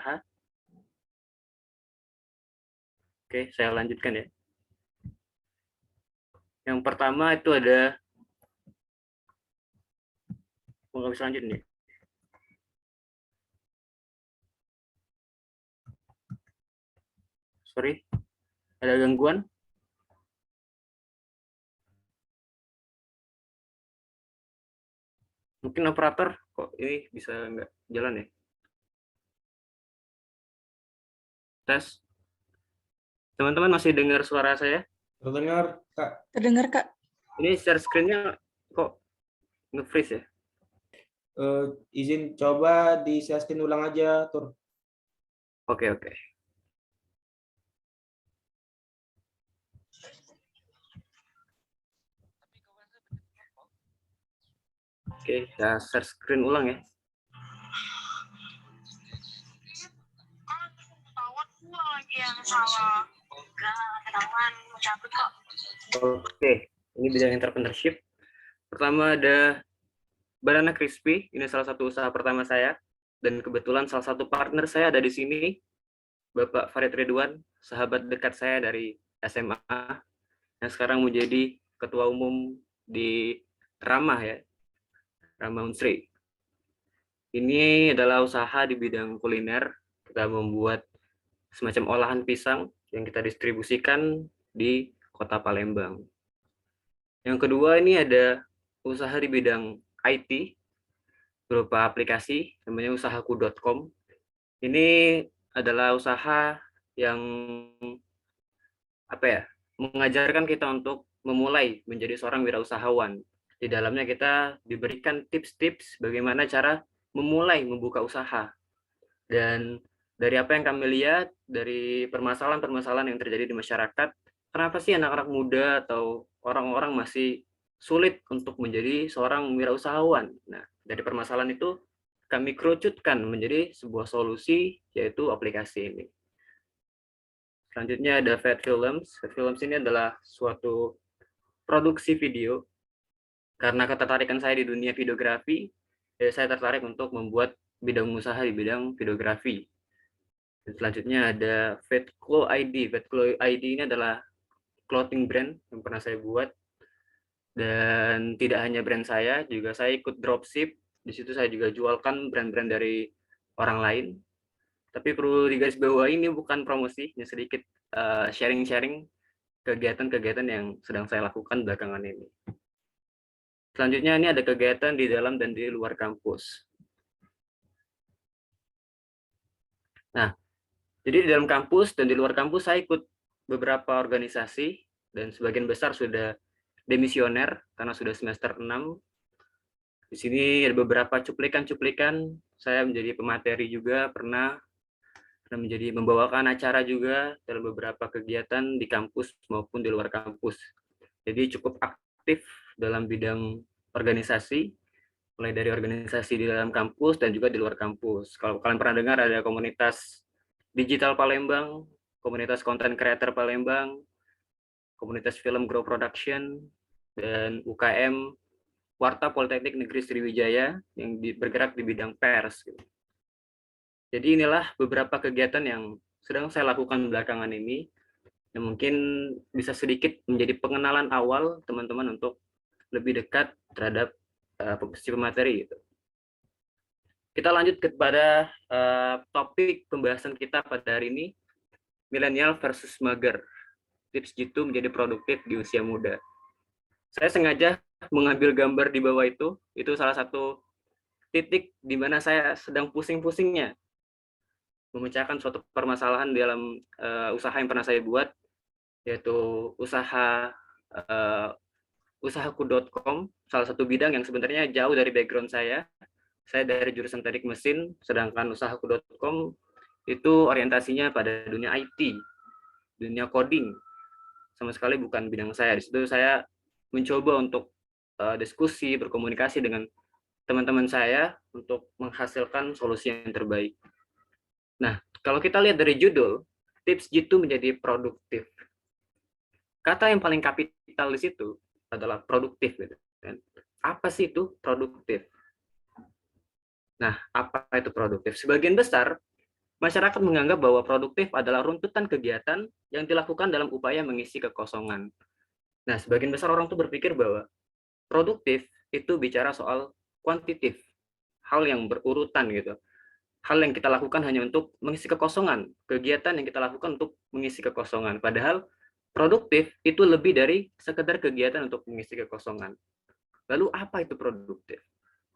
wirausaha. Oke, saya lanjutkan ya. Yang pertama itu ada, nggak bisa lanjut nih. Sorry, ada gangguan? Mungkin operator kok ini bisa nggak jalan ya? Tes. Teman-teman masih dengar suara saya? Terdengar, Kak. Terdengar, Kak. Ini share screen-nya kok nge-freeze ya? Izin coba di-share ulang aja, Tur. Oke, oke. Oke, saya share screen ulang ya. Oke, ini bidang entrepreneurship. Pertama ada Banana Crispy, ini salah satu usaha pertama saya. Dan kebetulan salah satu partner saya ada di sini, Bapak Farid Ridwan, sahabat dekat saya dari SMA, yang sekarang menjadi ketua umum di Ramah ya, Ramah Unsri. Ini adalah usaha di bidang kuliner. Kita membuat semacam olahan pisang yang kita distribusikan di Kota Palembang. Yang kedua ini ada usaha di bidang IT berupa aplikasi namanya usahaku.com. Ini adalah usaha yang mengajarkan kita untuk memulai menjadi seorang wirausahawan. Di dalamnya kita diberikan tips-tips bagaimana cara memulai membuka usaha. Dan dari apa yang kami lihat dari permasalahan-permasalahan yang terjadi di masyarakat, kenapa sih anak-anak muda atau orang-orang masih sulit untuk menjadi seorang wirausahawan? Nah, dari permasalahan itu kami kerucutkan menjadi sebuah solusi, yaitu aplikasi ini. Selanjutnya ada Fat Films. Fat Films ini adalah suatu produksi video. Karena ketertarikan saya di dunia videografi, saya tertarik untuk membuat bidang usaha di bidang videografi. Dan selanjutnya ada Fatclo ID. Fatclo ID ini adalah clothing brand yang pernah saya buat. Dan tidak hanya brand saya, juga saya ikut dropship. Di situ saya juga jualkan brand-brand dari orang lain. Tapi perlu digarisbawahi ini bukan promosi, hanya sedikit sharing-sharing kegiatan-kegiatan yang sedang saya lakukan belakangan ini. Selanjutnya ini ada kegiatan di dalam dan di luar kampus. Nah, jadi di dalam kampus dan di luar kampus saya ikut beberapa organisasi dan sebagian besar sudah demisioner karena sudah semester 6. Di sini ada beberapa cuplikan-cuplikan, saya menjadi pemateri juga, pernah menjadi membawakan acara juga dalam beberapa kegiatan di kampus maupun di luar kampus. Jadi cukup aktif dalam bidang organisasi, mulai dari organisasi di dalam kampus dan juga di luar kampus. Kalau kalian pernah dengar ada komunitas Digital Palembang, komunitas Content Creator Palembang, komunitas Film Grow Production, dan UKM Warta Politeknik Negeri Sriwijaya yang bergerak di bidang pers. Jadi inilah beberapa kegiatan yang sedang saya lakukan belakangan ini, yang mungkin bisa sedikit menjadi pengenalan awal teman-teman untuk lebih dekat terhadap si pemateri. Gitu. Kita lanjut kepada topik pembahasan kita pada hari ini, milenial versus mager. Tips jitu menjadi produktif di usia muda. Saya sengaja mengambil gambar di bawah itu salah satu titik di mana saya sedang pusing-pusingnya memecahkan suatu permasalahan dalam usaha yang pernah saya buat, yaitu usahaku.com, salah satu bidang yang sebenarnya jauh dari background saya. Saya dari jurusan teknik mesin, sedangkan usahaku.com itu orientasinya pada dunia IT, dunia coding. Sama sekali bukan bidang saya. Di situ saya mencoba untuk diskusi, berkomunikasi dengan teman-teman saya untuk menghasilkan solusi yang terbaik. Nah, kalau kita lihat dari judul, tips jitu menjadi produktif. Kata yang paling kapital di situ adalah produktif. Gitu. Apa sih itu produktif? Nah, apa itu produktif? Sebagian besar Masyarakat menganggap bahwa produktif adalah runtutan kegiatan yang dilakukan dalam upaya mengisi kekosongan. Nah, sebagian besar orang tuh berpikir bahwa produktif itu bicara soal kuantitatif, hal yang berurutan gitu. Hal yang kita lakukan hanya untuk mengisi kekosongan, kegiatan yang kita lakukan untuk mengisi kekosongan. Padahal produktif itu lebih dari sekedar kegiatan untuk mengisi kekosongan. Lalu apa itu produktif?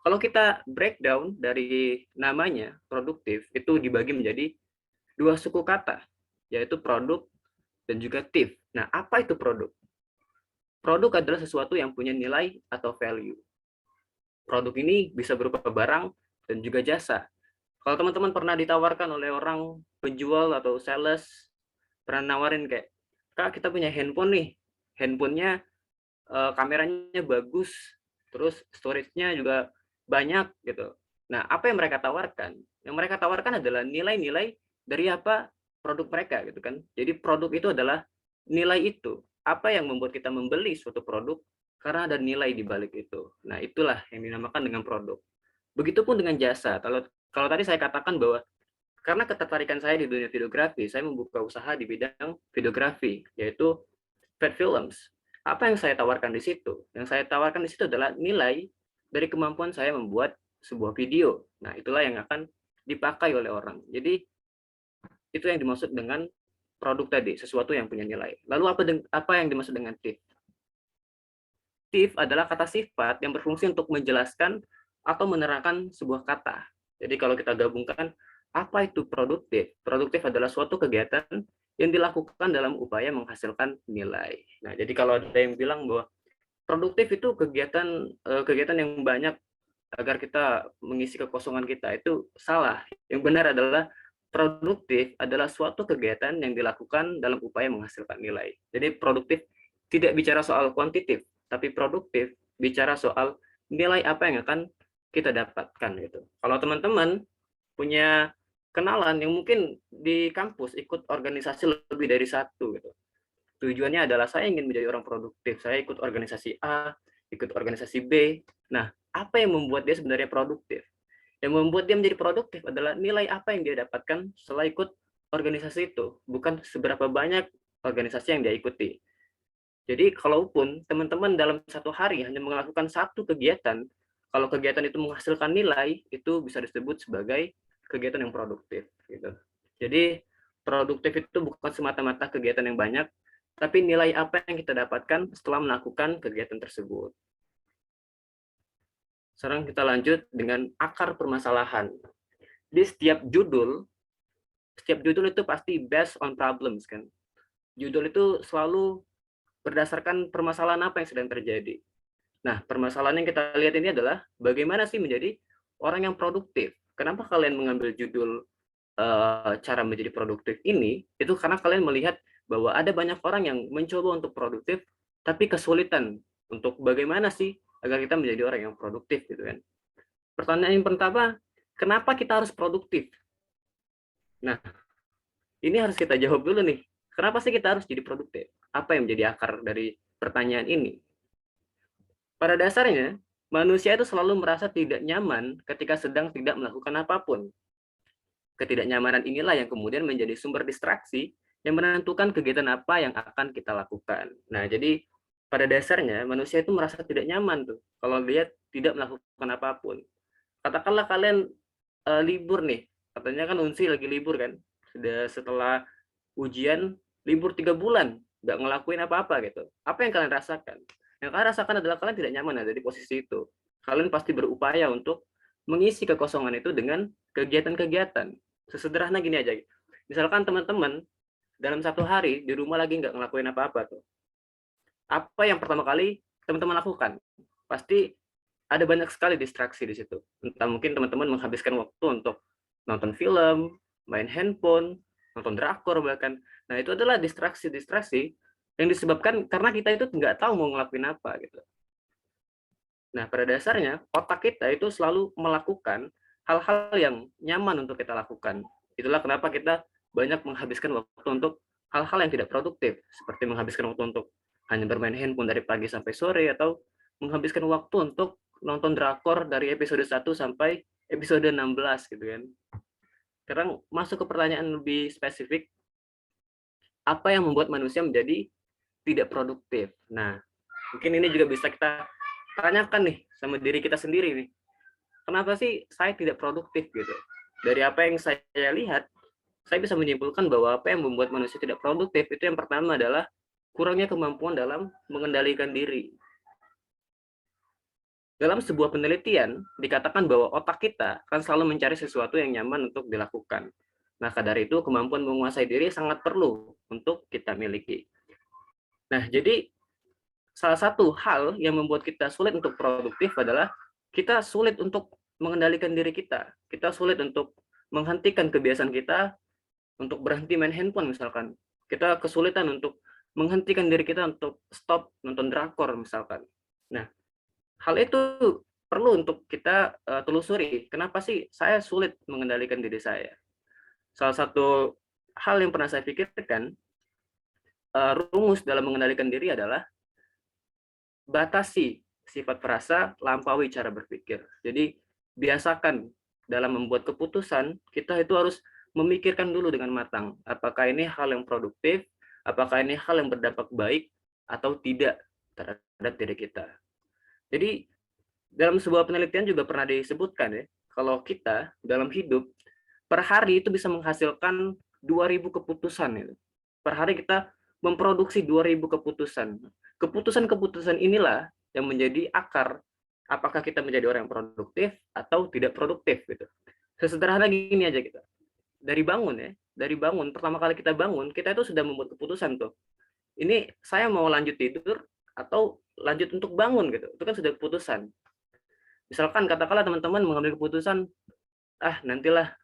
Kalau kita breakdown dari namanya, produktif itu dibagi menjadi dua suku kata, yaitu produk dan juga tif. Nah, apa itu produk? Produk adalah sesuatu yang punya nilai atau value. Produk ini bisa berupa barang dan juga jasa. Kalau teman-teman pernah ditawarkan oleh orang penjual atau sales, pernah nawarin kayak, Kak, kita punya handphone nih. Handphonenya kameranya bagus, terus storage-nya juga banyak gitu. Nah, apa yang mereka tawarkan? Yang mereka tawarkan adalah nilai-nilai dari apa produk mereka gitu kan. Jadi produk itu adalah nilai itu. Apa yang membuat kita membeli suatu produk karena ada nilai di balik itu. Nah, itulah yang dinamakan dengan produk. Begitupun dengan jasa. Kalau kalau tadi saya katakan bahwa karena ketertarikan saya di dunia videografi, saya membuka usaha di bidang videografi, yaitu Fat Films. Apa yang saya tawarkan di situ? Yang saya tawarkan di situ adalah nilai dari kemampuan saya membuat sebuah video. Nah, itulah yang akan dipakai oleh orang. Jadi, itu yang dimaksud dengan produk tadi, sesuatu yang punya nilai. Lalu apa yang dimaksud dengan tip? Tip adalah kata sifat yang berfungsi untuk menjelaskan atau menerangkan sebuah kata. Jadi kalau kita gabungkan, apa itu produktif? Produktif adalah suatu kegiatan yang dilakukan dalam upaya menghasilkan nilai. Nah, jadi kalau ada yang bilang bahwa produktif itu kegiatan yang banyak agar kita mengisi kekosongan kita, itu salah. Yang benar adalah produktif adalah suatu kegiatan yang dilakukan dalam upaya menghasilkan nilai. Jadi produktif tidak bicara soal kuantitatif, tapi produktif bicara soal nilai apa yang akan kita dapatkan gitu. Kalau teman-teman punya kenalan yang mungkin di kampus ikut organisasi lebih dari satu gitu. Tujuannya adalah saya ingin menjadi orang produktif. Saya ikut organisasi A, ikut organisasi B. Nah, apa yang membuat dia sebenarnya produktif? Yang membuat dia menjadi produktif adalah nilai apa yang dia dapatkan setelah ikut organisasi itu, bukan seberapa banyak organisasi yang dia ikuti. Jadi, kalaupun teman-teman dalam satu hari hanya melakukan satu kegiatan, kalau kegiatan itu menghasilkan nilai, itu bisa disebut sebagai kegiatan yang produktif. Gitu. Jadi, produktif itu bukan semata-mata kegiatan yang banyak, tapi nilai apa yang kita dapatkan setelah melakukan kegiatan tersebut. Sekarang kita lanjut dengan akar permasalahan. Di setiap judul itu pasti based on problems kan. Judul itu selalu berdasarkan permasalahan apa yang sedang terjadi. Nah, permasalahan yang kita lihat ini adalah bagaimana sih menjadi orang yang produktif. Kenapa kalian mengambil judul cara menjadi produktif ini? Itu karena kalian melihat bahwa ada banyak orang yang mencoba untuk produktif, tapi kesulitan untuk bagaimana sih agar kita menjadi orang yang produktif gitu kan. Pertanyaan yang pertama, kenapa kita harus produktif? Nah, ini harus kita jawab dulu nih. Kenapa sih kita harus jadi produktif? Apa yang menjadi akar dari pertanyaan ini? Pada dasarnya, manusia itu selalu merasa tidak nyaman ketika sedang tidak melakukan apapun. Ketidaknyamanan inilah yang kemudian menjadi sumber distraksi yang menentukan kegiatan apa yang akan kita lakukan. Nah, jadi pada dasarnya manusia itu merasa tidak nyaman tuh kalau dia tidak melakukan apapun. Katakanlah kalian libur nih, katanya kan Unsi lagi libur kan, sudah setelah ujian libur 3 bulan, nggak ngelakuin apa-apa gitu. Apa yang kalian rasakan? Yang kalian rasakan adalah kalian tidak nyaman ada di posisi itu. Kalian pasti berupaya untuk mengisi kekosongan itu dengan kegiatan-kegiatan. Sesederhana gini aja. Misalkan teman-teman dalam satu hari di rumah lagi nggak ngelakuin apa-apa tuh. Apa yang pertama kali teman-teman lakukan? Pasti ada banyak sekali distraksi di situ. Entah mungkin teman-teman menghabiskan waktu untuk nonton film, main handphone, nonton drakor bahkan. Nah, itu adalah distraksi-distraksi yang disebabkan karena kita itu nggak tahu mau ngelakuin apa gitu. Nah, pada dasarnya otak kita itu selalu melakukan hal-hal yang nyaman untuk kita lakukan. Itulah kenapa kita banyak menghabiskan waktu untuk hal-hal yang tidak produktif, seperti menghabiskan waktu untuk hanya bermain handphone dari pagi sampai sore, atau menghabiskan waktu untuk nonton drakor dari episode 1 sampai episode 16 gitu kan. Sekarang masuk ke pertanyaan lebih spesifik, apa yang membuat manusia menjadi tidak produktif? Nah, mungkin ini juga bisa kita tanyakan nih sama diri kita sendiri nih. Kenapa sih saya tidak produktif gitu? Dari apa yang saya lihat, saya bisa menyimpulkan bahwa apa yang membuat manusia tidak produktif itu yang pertama adalah kurangnya kemampuan dalam mengendalikan diri. Dalam sebuah penelitian, dikatakan bahwa otak kita akan selalu mencari sesuatu yang nyaman untuk dilakukan. Maka dari itu, kemampuan menguasai diri sangat perlu untuk kita miliki. Nah, jadi salah satu hal yang membuat kita sulit untuk produktif adalah kita sulit untuk mengendalikan diri kita. Kita sulit untuk menghentikan kebiasaan kita untuk berhenti main handphone misalkan. Kita kesulitan untuk menghentikan diri kita untuk stop nonton drakor misalkan. Nah, hal itu perlu untuk kita telusuri. Kenapa sih saya sulit mengendalikan diri saya? Salah satu hal yang pernah saya pikirkan, rumus dalam mengendalikan diri adalah batasi sifat perasa, lampaui cara berpikir. Jadi biasakan dalam membuat keputusan, kita itu harus memikirkan dulu dengan matang. Apakah ini hal yang produktif, apakah ini hal yang berdampak baik, atau tidak terhadap diri kita. Jadi dalam sebuah penelitian juga pernah disebutkan ya, kalau kita dalam hidup per hari itu bisa menghasilkan 2.000 keputusan itu. Per hari kita memproduksi 2.000 keputusan. Keputusan-keputusan inilah yang menjadi akar apakah kita menjadi orang yang produktif atau tidak produktif gitu. Sesederhana gini aja kita. Dari bangun ya, dari bangun pertama kali kita bangun, kita itu sudah membuat keputusan tuh. Ini saya mau lanjut tidur atau lanjut untuk bangun gitu. Itu kan sudah keputusan. Misalkan katakanlah teman-teman mengambil keputusan, nantilah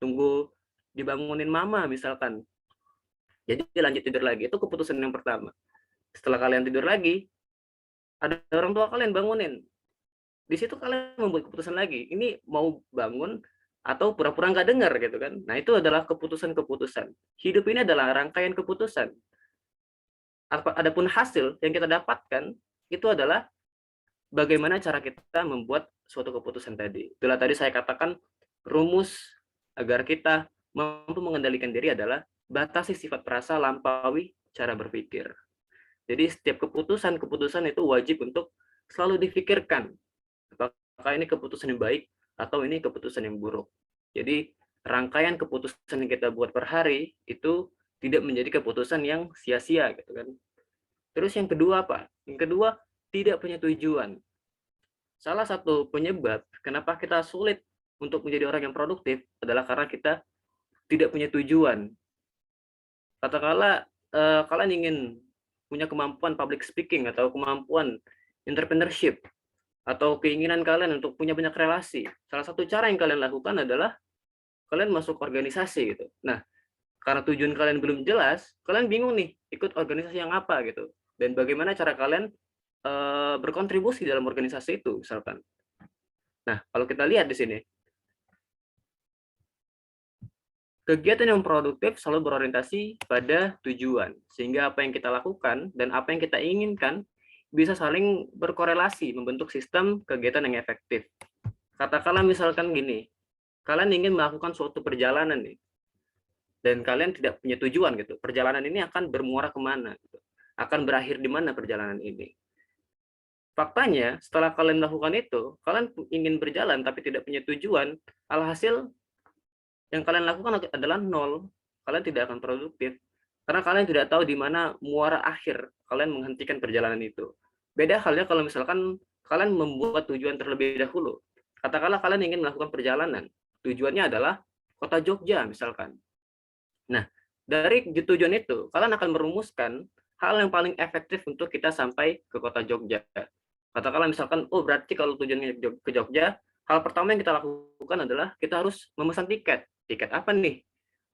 tunggu dibangunin mama misalkan. Jadi lanjut tidur lagi. Itu keputusan yang pertama. Setelah kalian tidur lagi, ada orang tua kalian bangunin. Di situ kalian membuat keputusan lagi. Ini mau bangun atau pura-pura nggak dengar gitu kan. Nah, itu adalah keputusan-keputusan. Hidup ini adalah rangkaian keputusan. Adapun hasil yang kita dapatkan itu adalah bagaimana cara kita membuat suatu keputusan tadi. Itulah tadi saya katakan rumus agar kita mampu mengendalikan diri adalah batasi sifat perasa, lampaui cara berpikir. Jadi setiap keputusan itu wajib untuk selalu difikirkan. Apakah ini keputusan yang baik atau ini keputusan yang buruk. Jadi rangkaian keputusan yang kita buat per hari itu tidak menjadi keputusan yang sia-sia gitu kan. Terus yang kedua apa? Yang kedua, tidak punya tujuan. Salah satu penyebab kenapa kita sulit untuk menjadi orang yang produktif adalah karena kita tidak punya tujuan. Katakanlah kalian ingin punya kemampuan public speaking atau kemampuan entrepreneurship atau keinginan kalian untuk punya banyak relasi. Salah satu cara yang kalian lakukan adalah kalian masuk organisasi gitu. Nah, karena tujuan kalian belum jelas, kalian bingung nih ikut organisasi yang apa gitu. Dan bagaimana cara kalian berkontribusi dalam organisasi itu misalkan. Nah, kalau kita lihat di sini, kegiatan yang produktif selalu berorientasi pada tujuan, sehingga apa yang kita lakukan dan apa yang kita inginkan bisa saling berkorelasi, membentuk sistem kegiatan yang efektif. Katakanlah misalkan gini, kalian ingin melakukan suatu perjalanan nih, dan kalian tidak punya tujuan gitu, perjalanan ini akan bermuara kemana, gitu. Akan berakhir di mana perjalanan ini. Faktanya, setelah kalian melakukan itu, kalian ingin berjalan tapi tidak punya tujuan, alhasil yang kalian lakukan adalah nol. Kalian tidak akan produktif. Karena kalian tidak tahu di mana muara akhir kalian menghentikan perjalanan itu. Beda halnya kalau misalkan kalian membuat tujuan terlebih dahulu. Katakanlah kalian ingin melakukan perjalanan. Tujuannya adalah kota Jogja misalkan. Nah, dari tujuan itu, kalian akan merumuskan hal yang paling efektif untuk kita sampai ke kota Jogja. Katakanlah misalkan, berarti kalau tujuannya ke Jogja, hal pertama yang kita lakukan adalah kita harus memesan tiket. Tiket apa nih?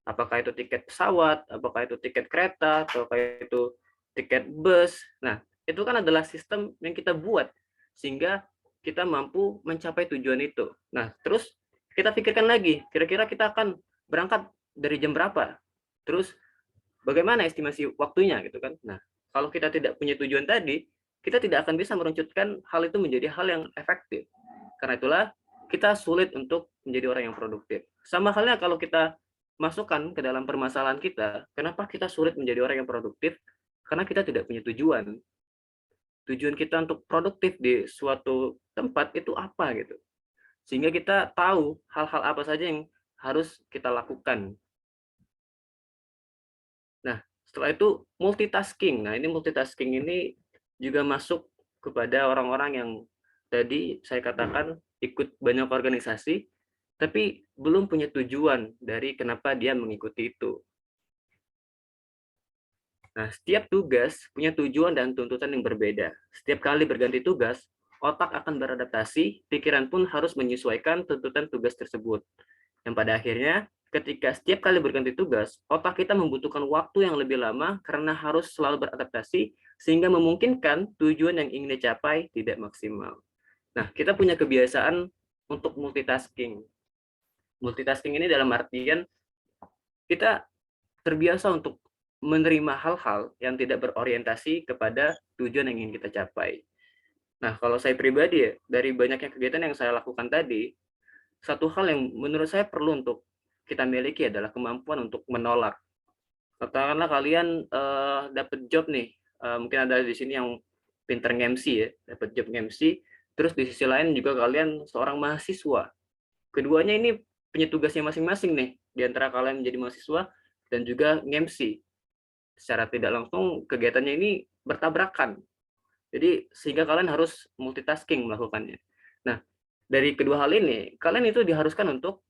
Apakah itu tiket pesawat, apakah itu tiket kereta, apakah itu tiket bus. Nah, itu kan adalah sistem yang kita buat sehingga kita mampu mencapai tujuan itu. Nah, terus kita pikirkan lagi, kira-kira kita akan berangkat dari jam berapa? Terus bagaimana estimasi waktunya gitu kan? Nah, kalau kita tidak punya tujuan tadi, kita tidak akan bisa meruncutkan hal itu menjadi hal yang efektif. Karena itulah kita sulit untuk menjadi orang yang produktif. Sama halnya kalau kita masukkan ke dalam permasalahan kita, kenapa kita sulit menjadi orang yang produktif? Karena kita tidak punya tujuan. Tujuan kita untuk produktif di suatu tempat itu apa gitu. Sehingga kita tahu hal-hal apa saja yang harus kita lakukan. Nah, setelah itu multitasking. Nah, ini multitasking ini juga masuk kepada orang-orang yang tadi saya katakan ikut banyak organisasi, tapi belum punya tujuan dari kenapa dia mengikuti itu. Nah, setiap tugas punya tujuan dan tuntutan yang berbeda. Setiap kali berganti tugas, otak akan beradaptasi, pikiran pun harus menyesuaikan tuntutan tugas tersebut. Yang pada akhirnya, ketika setiap kali berganti tugas, otak kita membutuhkan waktu yang lebih lama karena harus selalu beradaptasi, sehingga memungkinkan tujuan yang ingin dicapai tidak maksimal. Nah, kita punya kebiasaan untuk multitasking. Multitasking ini dalam artian kita terbiasa untuk menerima hal-hal yang tidak berorientasi kepada tujuan yang ingin kita capai. Nah, kalau saya pribadi ya, dari banyaknya kegiatan yang saya lakukan tadi, satu hal yang menurut saya perlu untuk kita miliki adalah kemampuan untuk menolak. Katakanlah kalian dapat job nih, mungkin ada di sini yang pinter nge-MC ya, dapat job nge-MC, terus di sisi lain juga kalian seorang mahasiswa. Keduanya ini punya tugasnya masing-masing nih, di antara kalian menjadi mahasiswa dan juga nge-MC. Secara tidak langsung kegiatannya ini bertabrakan. Jadi sehingga kalian harus multitasking melakukannya. Nah, dari kedua hal ini, kalian itu diharuskan untuk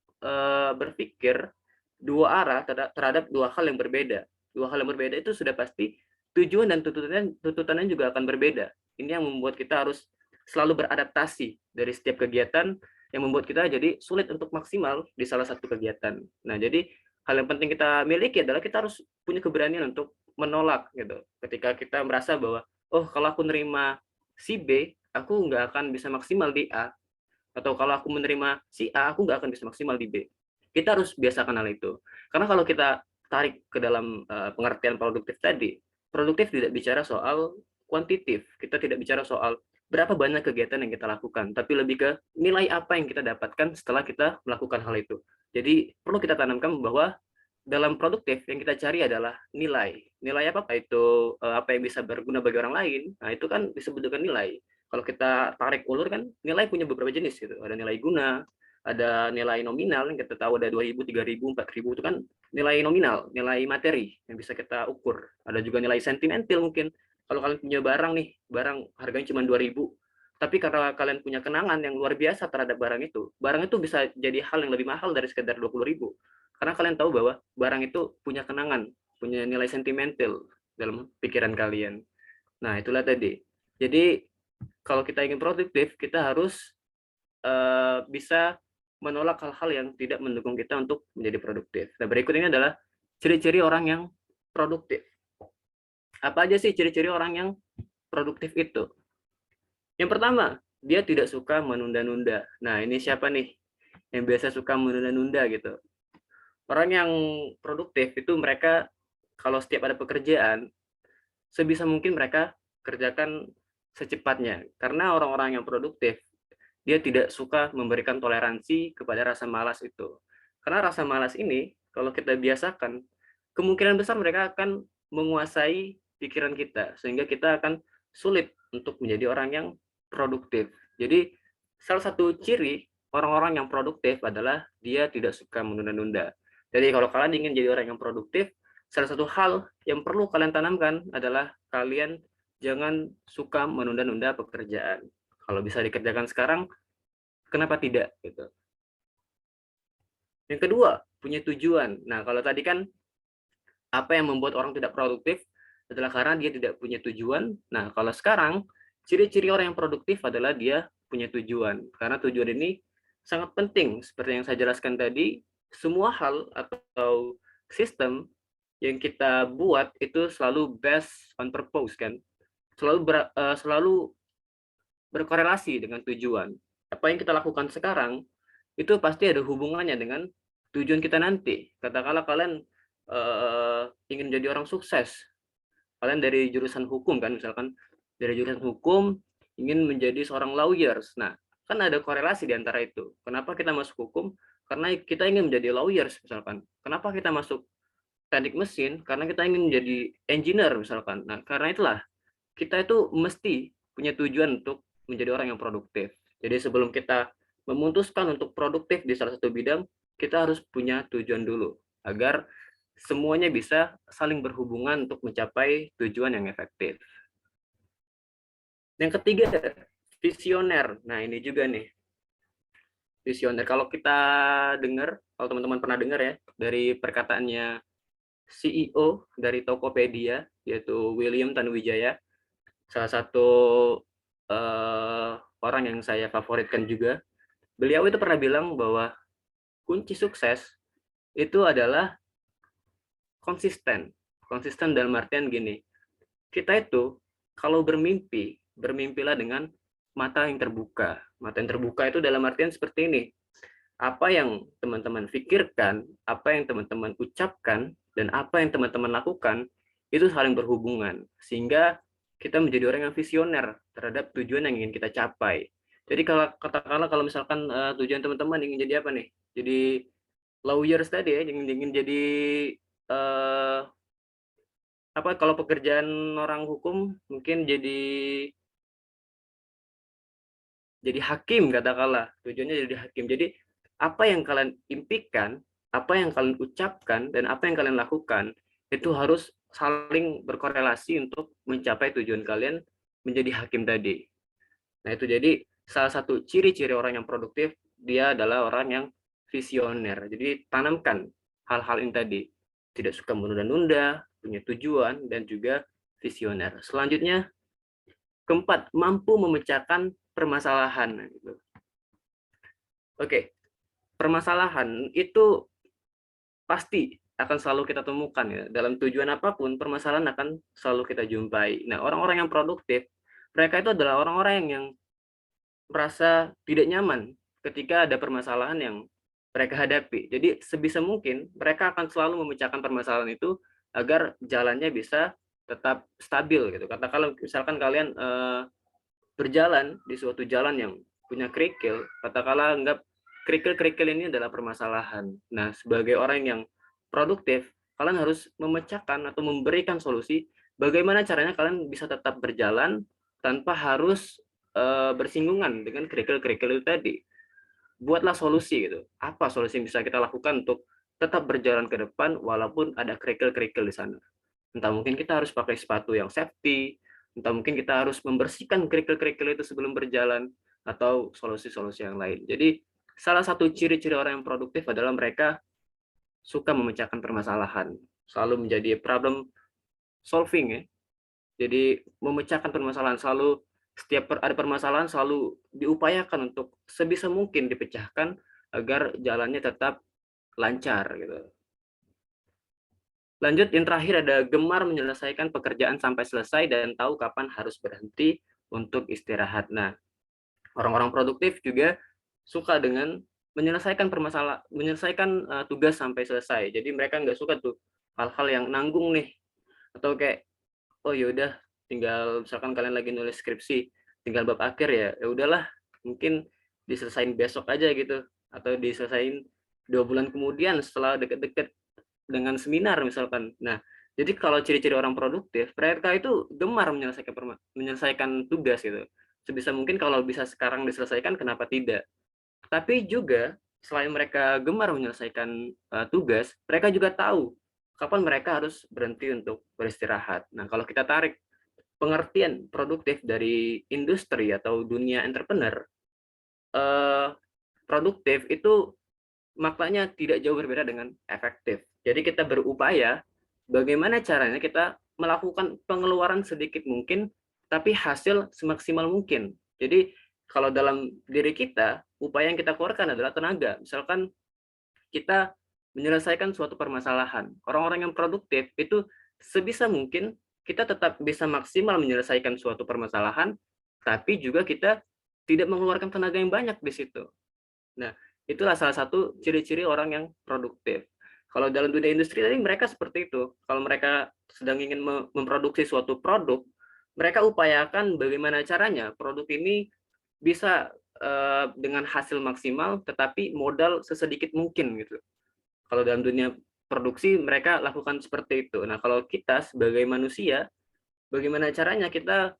berpikir dua arah terhadap dua hal yang berbeda. Dua hal yang berbeda itu sudah pasti tujuan dan tuntutannya juga akan berbeda. Ini yang membuat kita harus selalu beradaptasi dari setiap kegiatan yang membuat kita jadi sulit untuk maksimal di salah satu kegiatan. Nah, jadi hal yang penting kita miliki adalah kita harus punya keberanian untuk menolak gitu. Ketika kita merasa bahwa oh kalau aku nerima si B, aku nggak akan bisa maksimal di A. Atau kalau aku menerima si A, aku nggak akan bisa maksimal di B. Kita harus biasakan hal itu. Karena kalau kita tarik ke dalam pengertian produktif tadi, produktif tidak bicara soal kuantitatif. Kita tidak bicara soal berapa banyak kegiatan yang kita lakukan, tapi lebih ke nilai apa yang kita dapatkan setelah kita melakukan hal itu. Jadi perlu kita tanamkan bahwa dalam produktif yang kita cari adalah nilai. Nilai apa? Itu apa yang bisa berguna bagi orang lain. Nah, itu kan disebut dengan nilai. Kalau kita tarik ulur kan nilai punya beberapa jenis gitu. Ada nilai guna, ada nilai nominal yang kita tahu ada 2.000, 3.000, 4.000 itu kan nilai nominal, nilai materi yang bisa kita ukur. Ada juga nilai sentimental mungkin. Kalau kalian punya barang nih, barang harganya cuma 2.000, tapi karena kalian punya kenangan yang luar biasa terhadap barang itu bisa jadi hal yang lebih mahal dari sekedar 20.000. Karena kalian tahu bahwa barang itu punya kenangan, punya nilai sentimental dalam pikiran kalian. Nah, itulah tadi. Jadi, kalau kita ingin produktif, kita harus bisa menolak hal-hal yang tidak mendukung kita untuk menjadi produktif. Nah, berikut ini adalah ciri-ciri orang yang produktif. Apa aja sih ciri-ciri orang yang produktif itu? Yang pertama, dia tidak suka menunda-nunda. Nah, ini siapa nih yang biasa suka menunda-nunda gitu? Orang yang produktif itu mereka kalau setiap ada pekerjaan, sebisa mungkin mereka kerjakan secepatnya. Karena orang-orang yang produktif, dia tidak suka memberikan toleransi kepada rasa malas itu. Karena rasa malas ini, kalau kita biasakan, kemungkinan besar mereka akan menguasai pikiran kita, sehingga kita akan sulit untuk menjadi orang yang produktif. Jadi, salah satu ciri orang-orang yang produktif adalah dia tidak suka menunda-nunda. Jadi, kalau kalian ingin jadi orang yang produktif, salah satu hal yang perlu kalian tanamkan adalah kalian jangan suka menunda-nunda pekerjaan. Kalau bisa dikerjakan sekarang, kenapa tidak? Gitu. Yang kedua, punya tujuan. Nah, kalau tadi kan apa yang membuat orang tidak produktif adalah karena dia tidak punya tujuan. Nah, kalau sekarang, ciri-ciri orang yang produktif adalah dia punya tujuan. Karena tujuan ini sangat penting. Seperti yang saya jelaskan tadi, semua hal atau sistem yang kita buat itu selalu based on purpose kan. Selalu berkorelasi dengan tujuan. Apa yang kita lakukan sekarang itu pasti ada hubungannya dengan tujuan kita nanti. Katakanlah kalian ingin jadi orang sukses, kalian dari jurusan hukum kan, misalkan dari jurusan hukum ingin menjadi seorang lawyers. Nah, kan ada korelasi di antara itu. Kenapa kita masuk hukum? Karena kita ingin menjadi lawyers misalkan. Kenapa kita masuk teknik mesin? Karena kita ingin menjadi engineer misalkan. Nah, karena itulah kita itu mesti punya tujuan untuk menjadi orang yang produktif. Jadi sebelum kita memutuskan untuk produktif di salah satu bidang, kita harus punya tujuan dulu agar semuanya bisa saling berhubungan untuk mencapai tujuan yang efektif. Yang ketiga, visioner. Nah, ini juga nih, visioner. Kalau kita dengar, kalau teman-teman pernah dengar ya, dari perkataannya CEO dari Tokopedia, yaitu William Tanuwijaya, salah satu orang yang saya favoritkan juga. Beliau itu pernah bilang bahwa kunci sukses itu adalah konsisten. Konsisten dalam artian gini, kita itu kalau bermimpi, bermimpilah dengan mata yang terbuka. Mata yang terbuka itu dalam artian seperti ini. Apa yang teman-teman pikirkan, apa yang teman-teman ucapkan, dan apa yang teman-teman lakukan, itu saling berhubungan. Sehingga kita menjadi orang yang visioner terhadap tujuan yang ingin kita capai. Jadi kalau katakanlah kalau misalkan tujuan teman-teman ingin jadi apa nih? Jadi lawyers tadi ya, ingin jadi uh, apa kalau pekerjaan orang hukum mungkin jadi hakim katakanlah, tujuannya jadi hakim. Jadi apa yang kalian impikan, apa yang kalian ucapkan, dan apa yang kalian lakukan itu harus saling berkorelasi untuk mencapai tujuan kalian menjadi hakim tadi. Nah itu jadi salah satu ciri-ciri orang yang produktif, dia adalah orang yang visioner. Jadi tanamkan hal-hal ini tadi, tidak suka menunda-nunda, punya tujuan, dan juga visioner. Selanjutnya, keempat, mampu memecahkan permasalahan. Oke, permasalahan itu pasti akan selalu kita temukan ya. Dalam tujuan apapun, permasalahan akan selalu kita jumpai. Nah, orang-orang yang produktif, mereka itu adalah orang-orang yang merasa tidak nyaman ketika ada permasalahan yang mereka hadapi. Jadi sebisa mungkin mereka akan selalu memecahkan permasalahan itu agar jalannya bisa tetap stabil gitu. Katakanlah misalkan kalian berjalan di suatu jalan yang punya kerikil, katakanlah anggap kerikil-kerikil ini adalah permasalahan. Nah, sebagai orang yang produktif, kalian harus memecahkan atau memberikan solusi bagaimana caranya kalian bisa tetap berjalan tanpa harus bersinggungan dengan kerikil-kerikil itu tadi. Buatlah solusi gitu. Apa solusi yang bisa kita lakukan untuk tetap berjalan ke depan walaupun ada kerikil-kerikil di sana. Entah mungkin kita harus pakai sepatu yang safety, entah mungkin kita harus membersihkan kerikil-kerikil itu sebelum berjalan, atau solusi-solusi yang lain. Jadi salah satu ciri-ciri orang yang produktif adalah mereka suka memecahkan permasalahan, selalu menjadi problem solving ya. Jadi memecahkan permasalahan, selalu setiap ada permasalahan selalu diupayakan untuk sebisa mungkin dipecahkan agar jalannya tetap lancar gitu. Lanjut, yang terakhir ada gemar menyelesaikan pekerjaan sampai selesai dan tahu kapan harus berhenti untuk istirahat. Nah, orang-orang produktif juga suka dengan menyelesaikan tugas sampai selesai. Jadi mereka nggak suka tuh hal-hal yang nanggung nih, atau kayak oh yaudah tinggal misalkan kalian lagi nulis skripsi, tinggal bab akhir ya, ya udahlah mungkin diselesain besok aja gitu, atau diselesain 2 bulan kemudian setelah deket-deket dengan seminar misalkan. Nah, jadi kalau ciri-ciri orang produktif, mereka itu gemar menyelesaikan tugas gitu. Sebisa mungkin kalau bisa sekarang diselesaikan, kenapa tidak? Tapi juga selain mereka gemar menyelesaikan tugas, mereka juga tahu kapan mereka harus berhenti untuk beristirahat. Nah, kalau kita tarik pengertian produktif dari industri atau dunia entrepreneur, produktif itu maknanya tidak jauh berbeda dengan efektif. Jadi kita berupaya bagaimana caranya kita melakukan pengeluaran sedikit mungkin, tapi hasil semaksimal mungkin. Jadi kalau dalam diri kita, upaya yang kita keluarkan adalah tenaga. Misalkan kita menyelesaikan suatu permasalahan. Orang-orang yang produktif itu sebisa mungkin kita tetap bisa maksimal menyelesaikan suatu permasalahan, tapi juga kita tidak mengeluarkan tenaga yang banyak di situ. Nah, itulah salah satu ciri-ciri orang yang produktif. Kalau dalam dunia industri tadi mereka seperti itu. Kalau mereka sedang ingin memproduksi suatu produk, mereka upayakan bagaimana caranya produk ini bisa dengan hasil maksimal, tetapi modal sesedikit mungkin gitu. Kalau dalam dunia produksi mereka lakukan seperti itu. Nah, kalau kita sebagai manusia, bagaimana caranya kita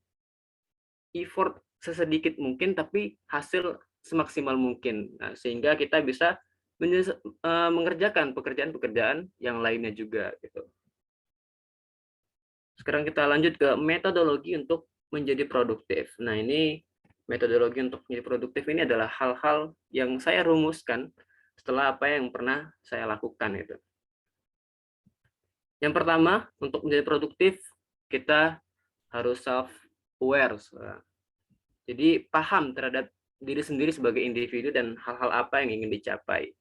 effort sesedikit mungkin tapi hasil semaksimal mungkin. Nah, sehingga kita bisa mengerjakan pekerjaan-pekerjaan yang lainnya juga gitu. Sekarang kita lanjut ke metodologi untuk menjadi produktif. Nah, ini metodologi untuk menjadi produktif ini adalah hal-hal yang saya rumuskan setelah apa yang pernah saya lakukan itu. Yang pertama, untuk menjadi produktif, kita harus self-aware. Jadi, paham terhadap diri sendiri sebagai individu dan hal-hal apa yang ingin dicapai.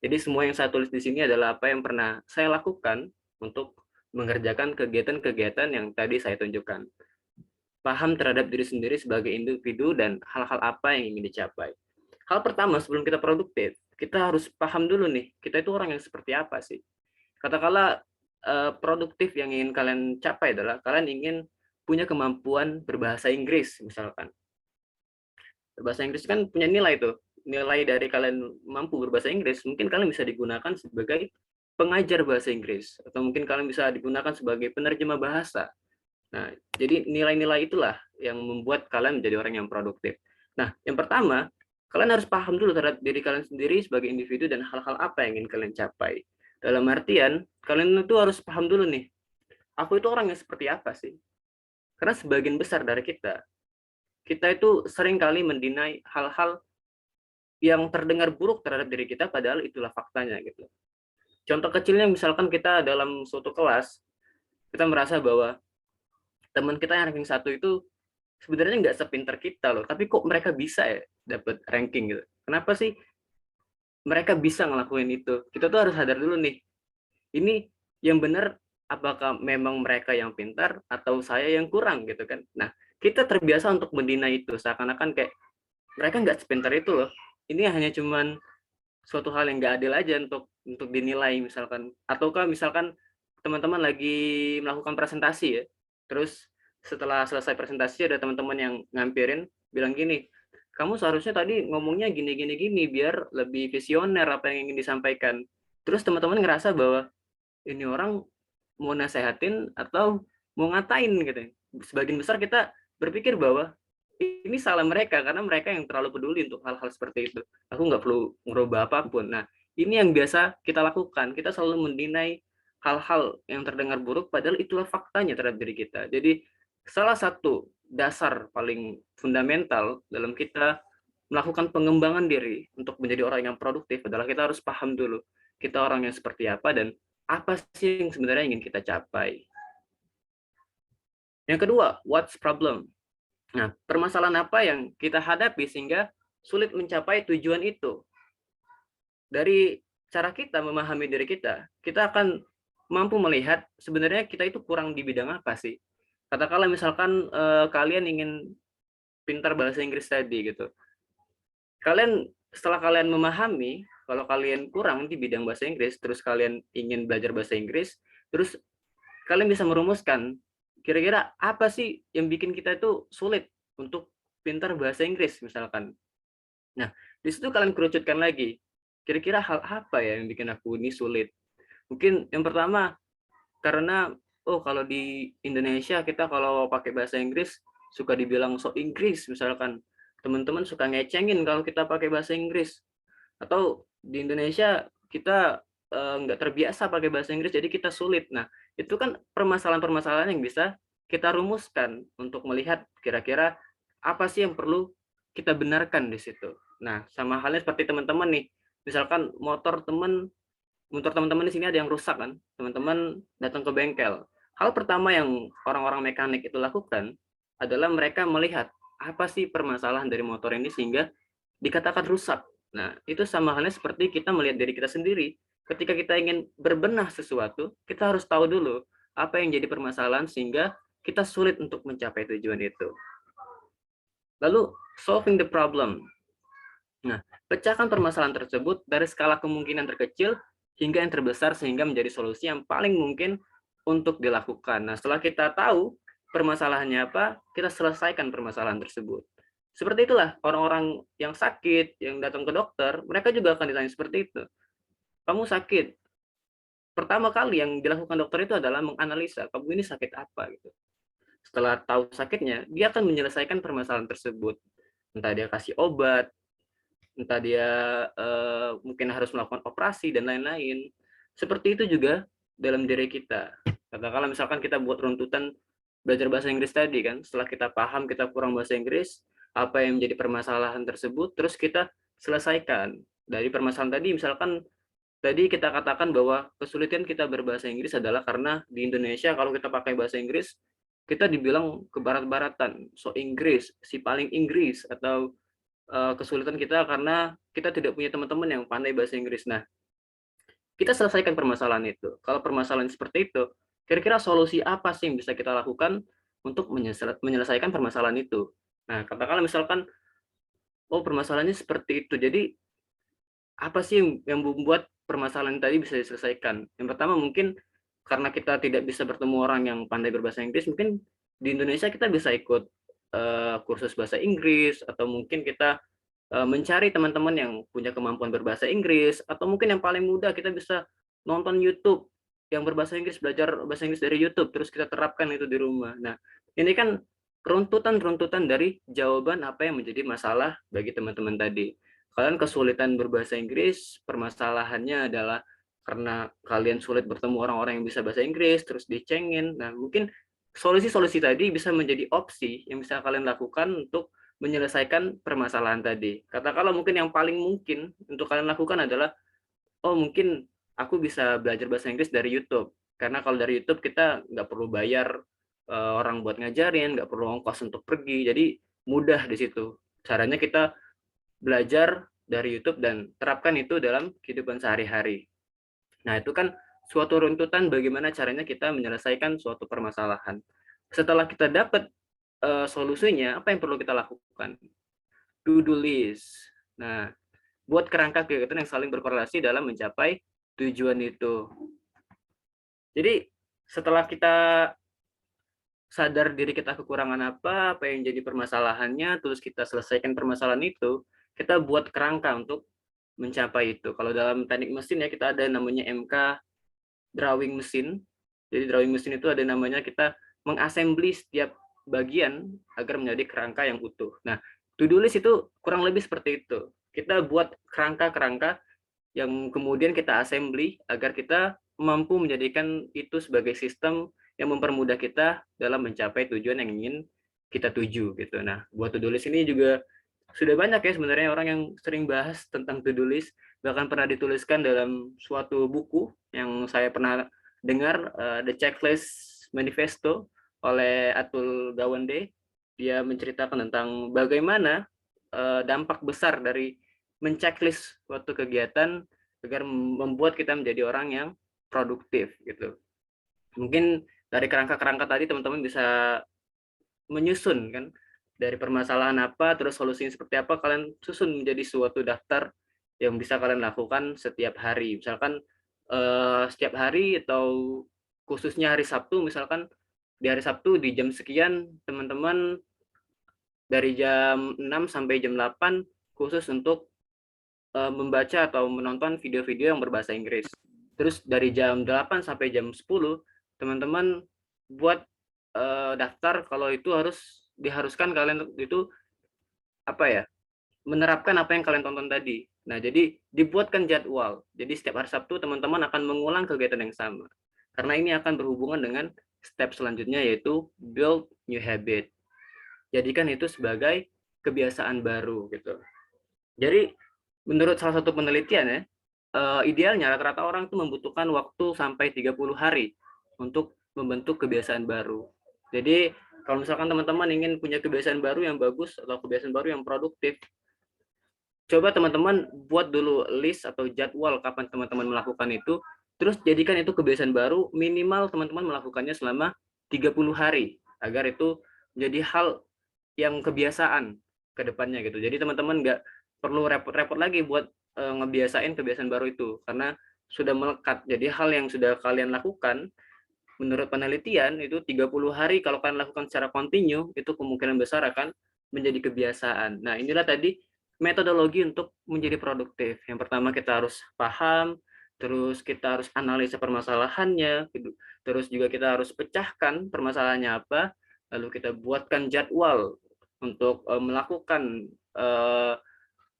Jadi, semua yang saya tulis di sini adalah apa yang pernah saya lakukan untuk mengerjakan kegiatan-kegiatan yang tadi saya tunjukkan. Paham terhadap diri sendiri sebagai individu dan hal-hal apa yang ingin dicapai. Hal pertama sebelum kita produktif, kita harus paham dulu nih, kita itu orang yang seperti apa sih. Katakanlah produktif yang ingin kalian capai adalah kalian ingin punya kemampuan berbahasa Inggris misalkan. Berbahasa Inggris kan punya nilai tuh. Nilai dari kalian mampu berbahasa Inggris, mungkin kalian bisa digunakan sebagai pengajar bahasa Inggris atau mungkin kalian bisa digunakan sebagai penerjemah bahasa. Nah, jadi nilai-nilai itulah yang membuat kalian menjadi orang yang produktif. Nah, yang pertama, kalian harus paham dulu terhadap diri kalian sendiri sebagai individu dan hal-hal apa yang ingin kalian capai. Dalam artian, kalian itu harus paham dulu nih, aku itu orang yang seperti apa sih? Karena sebagian besar dari kita itu sering kali mendinai hal-hal yang terdengar buruk terhadap diri kita, padahal itulah faktanya gitu. Contoh kecilnya misalkan kita dalam suatu kelas, kita merasa bahwa teman kita yang ranking 1 itu sebenarnya nggak sepintar kita loh, tapi kok mereka bisa ya dapat ranking gitu. Kenapa sih mereka bisa ngelakuin itu? Kita tuh harus sadar dulu nih, ini yang benar apakah memang mereka yang pintar atau saya yang kurang gitu kan. Nah, kita terbiasa untuk mendina itu, seakan-akan kayak mereka nggak sepintar itu loh. Ini hanya cuman suatu hal yang nggak adil aja untuk dinilai misalkan. Ataukah misalkan teman-teman lagi melakukan presentasi ya, terus setelah selesai presentasi ada teman-teman yang ngampirin bilang gini, kamu seharusnya tadi ngomongnya gini gini gini biar lebih visioner apa yang ingin disampaikan. Terus teman-teman ngerasa bahwa ini orang mau nasehatin atau mau ngatain gitu. Sebagian besar kita berpikir bahwa ini salah mereka karena mereka yang terlalu peduli untuk hal-hal seperti itu. Aku nggak perlu ngerubah apapun. Nah, ini yang biasa kita lakukan. Kita selalu mendinai hal-hal yang terdengar buruk, padahal itulah faktanya terhadap diri kita. Jadi, salah satu dasar paling fundamental dalam kita melakukan pengembangan diri untuk menjadi orang yang produktif adalah kita harus paham dulu kita orang yang seperti apa dan apa sih yang sebenarnya ingin kita capai. Yang kedua, what's problem? Nah, permasalahan apa yang kita hadapi sehingga sulit mencapai tujuan itu? Dari cara kita memahami diri kita akan mampu melihat sebenarnya kita itu kurang di bidang apa sih. Katakanlah misalkan kalian ingin pintar bahasa Inggris tadi gitu. Setelah kalian memahami kalau kalian kurang di bidang bahasa Inggris, terus kalian ingin belajar bahasa Inggris, terus kalian bisa merumuskan kira-kira apa sih yang bikin kita itu sulit untuk pintar bahasa Inggris misalkan. Nah, di situ kalian kerucutkan lagi. Kira-kira hal apa ya yang bikin aku ini sulit? Mungkin yang pertama karena kalau di Indonesia kita kalau pakai bahasa Inggris suka dibilang sok Inggris misalkan. Teman-teman suka ngecengin kalau kita pakai bahasa Inggris. Atau di Indonesia kita nggak terbiasa pakai bahasa Inggris jadi kita sulit. Nah, itu kan permasalahan-permasalahan yang bisa kita rumuskan untuk melihat kira-kira apa sih yang perlu kita benarkan di situ. Nah, sama halnya seperti teman-teman nih, misalkan motor teman-teman di sini ada yang rusak kan, teman-teman datang ke bengkel. Hal pertama yang orang-orang mekanik itu lakukan adalah mereka melihat apa sih permasalahan dari motor ini sehingga dikatakan rusak. Nah, itu sama halnya seperti kita melihat diri kita sendiri. Ketika kita ingin berbenah sesuatu, kita harus tahu dulu apa yang jadi permasalahan sehingga kita sulit untuk mencapai tujuan itu. Lalu, solving the problem. Nah, pecahkan permasalahan tersebut dari skala kemungkinan terkecil hingga yang terbesar sehingga menjadi solusi yang paling mungkin untuk dilakukan. Nah, setelah kita tahu permasalahannya apa, kita selesaikan permasalahan tersebut. Seperti itulah orang-orang yang sakit, yang datang ke dokter, mereka juga akan ditanya seperti itu. "Kamu sakit?" Pertama kali yang dilakukan dokter itu adalah menganalisa, "Kamu ini sakit apa?" Gitu. Setelah tahu sakitnya, dia akan menyelesaikan permasalahan tersebut. Entah dia kasih obat, entah dia, mungkin harus melakukan operasi dan lain-lain. Seperti itu juga dalam diri kita. Katakanlah misalkan kita buat runtutan belajar bahasa Inggris tadi kan, setelah kita paham kita kurang bahasa Inggris, apa yang menjadi permasalahan tersebut, terus kita selesaikan. Dari permasalahan tadi misalkan tadi kita katakan bahwa kesulitan kita berbahasa Inggris adalah karena di Indonesia kalau kita pakai bahasa Inggris, kita dibilang kebarat-baratan, so Inggris, si paling Inggris, atau kesulitan kita karena kita tidak punya teman-teman yang pandai bahasa Inggris. Nah, kita selesaikan permasalahan itu. Kalau permasalahan seperti itu, kira-kira solusi apa sih yang bisa kita lakukan untuk menyelesaikan permasalahan itu? Nah, katakanlah misalkan, oh permasalahannya seperti itu. Jadi apa sih yang membuat permasalahan tadi bisa diselesaikan? Yang pertama mungkin karena kita tidak bisa bertemu orang yang pandai berbahasa Inggris, mungkin di Indonesia kita bisa ikut kursus bahasa Inggris, atau mungkin kita mencari teman-teman yang punya kemampuan berbahasa Inggris, atau mungkin yang paling mudah kita bisa nonton YouTube yang berbahasa Inggris, belajar bahasa Inggris dari YouTube, terus kita terapkan itu di rumah. Nah, ini kan runtutan-runtutan dari jawaban apa yang menjadi masalah bagi teman-teman tadi. Kalian kesulitan berbahasa Inggris, permasalahannya adalah karena kalian sulit bertemu orang-orang yang bisa bahasa Inggris, terus dicengin. Nah, mungkin solusi-solusi tadi bisa menjadi opsi yang bisa kalian lakukan untuk menyelesaikan permasalahan tadi. Katakanlah mungkin yang paling mungkin untuk kalian lakukan adalah, oh mungkin aku bisa belajar bahasa Inggris dari YouTube. Karena kalau dari YouTube kita nggak perlu bayar orang buat ngajarin, nggak perlu ongkos untuk pergi, jadi mudah di situ. Caranya kita belajar dari YouTube dan terapkan itu dalam kehidupan sehari-hari. Nah, itu kan suatu runtutan bagaimana caranya kita menyelesaikan suatu permasalahan. Setelah kita dapat solusinya, apa yang perlu kita lakukan? To-do list. Nah, buat kerangka kegiatan yang saling berkorelasi dalam mencapai tujuan itu. Jadi, setelah kita sadar diri kita kekurangan apa yang jadi permasalahannya, terus kita selesaikan permasalahan itu, kita buat kerangka untuk mencapai itu. Kalau dalam teknik mesin ya, kita ada namanya MK drawing mesin. Jadi drawing mesin itu ada namanya kita mengassembly setiap bagian agar menjadi kerangka yang utuh. Nah, to-do list itu kurang lebih seperti itu. Kita buat kerangka-kerangka yang kemudian kita assembly agar kita mampu menjadikan itu sebagai sistem yang mempermudah kita dalam mencapai tujuan yang ingin kita tuju gitu. Nah, buat to-do list ini juga sudah banyak ya sebenarnya orang yang sering bahas tentang to-do list, bahkan pernah dituliskan dalam suatu buku yang saya pernah dengar, The Checklist Manifesto oleh Atul Gawande. Dia menceritakan tentang bagaimana dampak besar dari menceklis suatu kegiatan agar membuat kita menjadi orang yang produktif gitu. Mungkin dari kerangka-kerangka tadi teman-teman bisa menyusun kan, dari permasalahan apa, terus solusinya seperti apa, kalian susun menjadi suatu daftar yang bisa kalian lakukan setiap hari. Misalkan setiap hari atau khususnya hari Sabtu, misalkan di hari Sabtu di jam sekian teman-teman dari jam 6 sampai jam 8 khusus untuk membaca atau menonton video-video yang berbahasa Inggris. Terus dari jam 8 sampai jam 10 teman-teman buat daftar kalau itu diharuskan kalian itu apa ya, menerapkan apa yang kalian tonton tadi. Nah, jadi dibuatkan jadwal. Jadi setiap hari Sabtu teman-teman akan mengulang kegiatan yang sama. Karena ini akan berhubungan dengan step selanjutnya yaitu build new habit. Jadikan itu sebagai kebiasaan baru gitu. Jadi menurut salah satu penelitian ya, idealnya rata-rata orang itu membutuhkan waktu sampai 30 hari untuk membentuk kebiasaan baru. Jadi kalau misalkan teman-teman ingin punya kebiasaan baru yang bagus atau kebiasaan baru yang produktif, coba teman-teman buat dulu list atau jadwal kapan teman-teman melakukan itu, terus jadikan itu kebiasaan baru, minimal teman-teman melakukannya selama 30 hari, agar itu menjadi hal yang kebiasaan ke depannya gitu. Jadi teman-teman nggak perlu repot-repot lagi buat ngebiasain kebiasaan baru itu, karena sudah melekat. Jadi hal yang sudah kalian lakukan, menurut penelitian itu 30 hari kalau kalian lakukan secara kontinu, itu kemungkinan besar akan menjadi kebiasaan. Nah, inilah tadi metodologi untuk menjadi produktif. Yang pertama kita harus paham, terus kita harus analisa permasalahannya, terus juga kita harus pecahkan permasalahannya apa, lalu kita buatkan jadwal untuk melakukan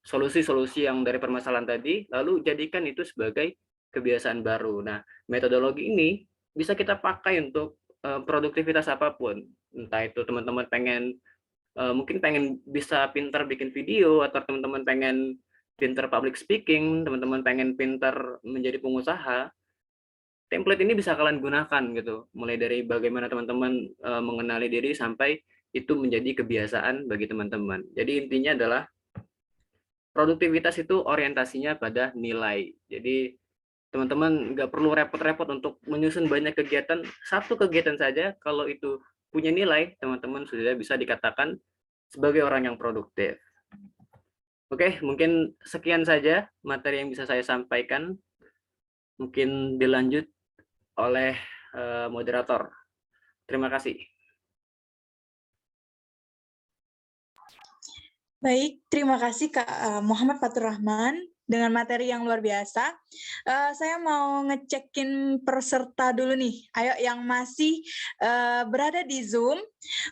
solusi-solusi yang dari permasalahan tadi, lalu jadikan itu sebagai kebiasaan baru. Nah, metodologi ini bisa kita pakai untuk produktivitas apapun. Entah itu teman-teman mungkin pengen bisa pintar bikin video, atau teman-teman pengen pintar public speaking, teman-teman pengen pintar menjadi pengusaha, template ini bisa kalian gunakan gitu. Mulai dari bagaimana teman-teman mengenali diri sampai itu menjadi kebiasaan bagi teman-teman. Jadi intinya adalah produktivitas itu orientasinya pada nilai. Jadi teman-teman nggak perlu repot-repot untuk menyusun banyak kegiatan. Satu kegiatan saja, kalau itu punya nilai, teman-teman sudah bisa dikatakan sebagai orang yang produktif. Oke, mungkin sekian saja materi yang bisa saya sampaikan. Mungkin dilanjut oleh moderator. Terima kasih. Baik, terima kasih Kak Muhammad Fatur Rahman dengan materi yang luar biasa. Saya mau ngecekin peserta dulu nih. Ayo yang masih berada di Zoom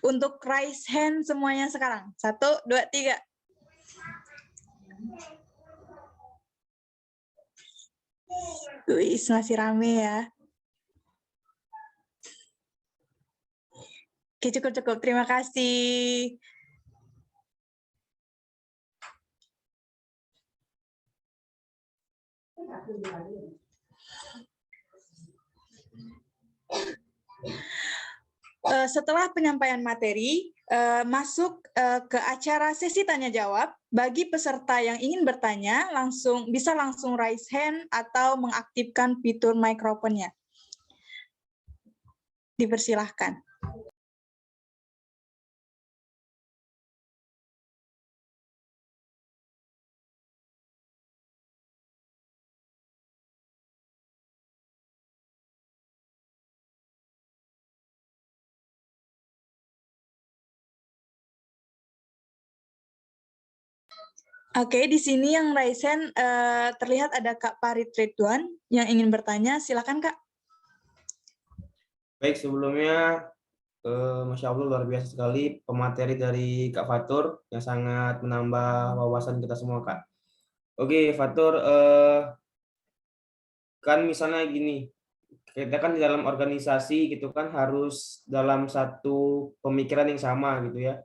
untuk raise hand semuanya sekarang. 1, 2, 3. Wih, masih rame ya. Oke, cukup. Terima kasih. Setelah penyampaian materi, masuk ke acara sesi tanya jawab. Bagi peserta yang ingin bertanya, bisa langsung raise hand atau mengaktifkan fitur mikrofonnya. Dipersilahkan. Oke, di sini yang raise hand terlihat ada Kak Parit Ridwan yang ingin bertanya. Silakan Kak. Baik, sebelumnya Masya Allah luar biasa sekali pemateri dari Kak Fatur yang sangat menambah wawasan kita semua, Kak. Oke, Fatur, kan misalnya gini, kita kan di dalam organisasi gitu kan harus dalam satu pemikiran yang sama gitu ya,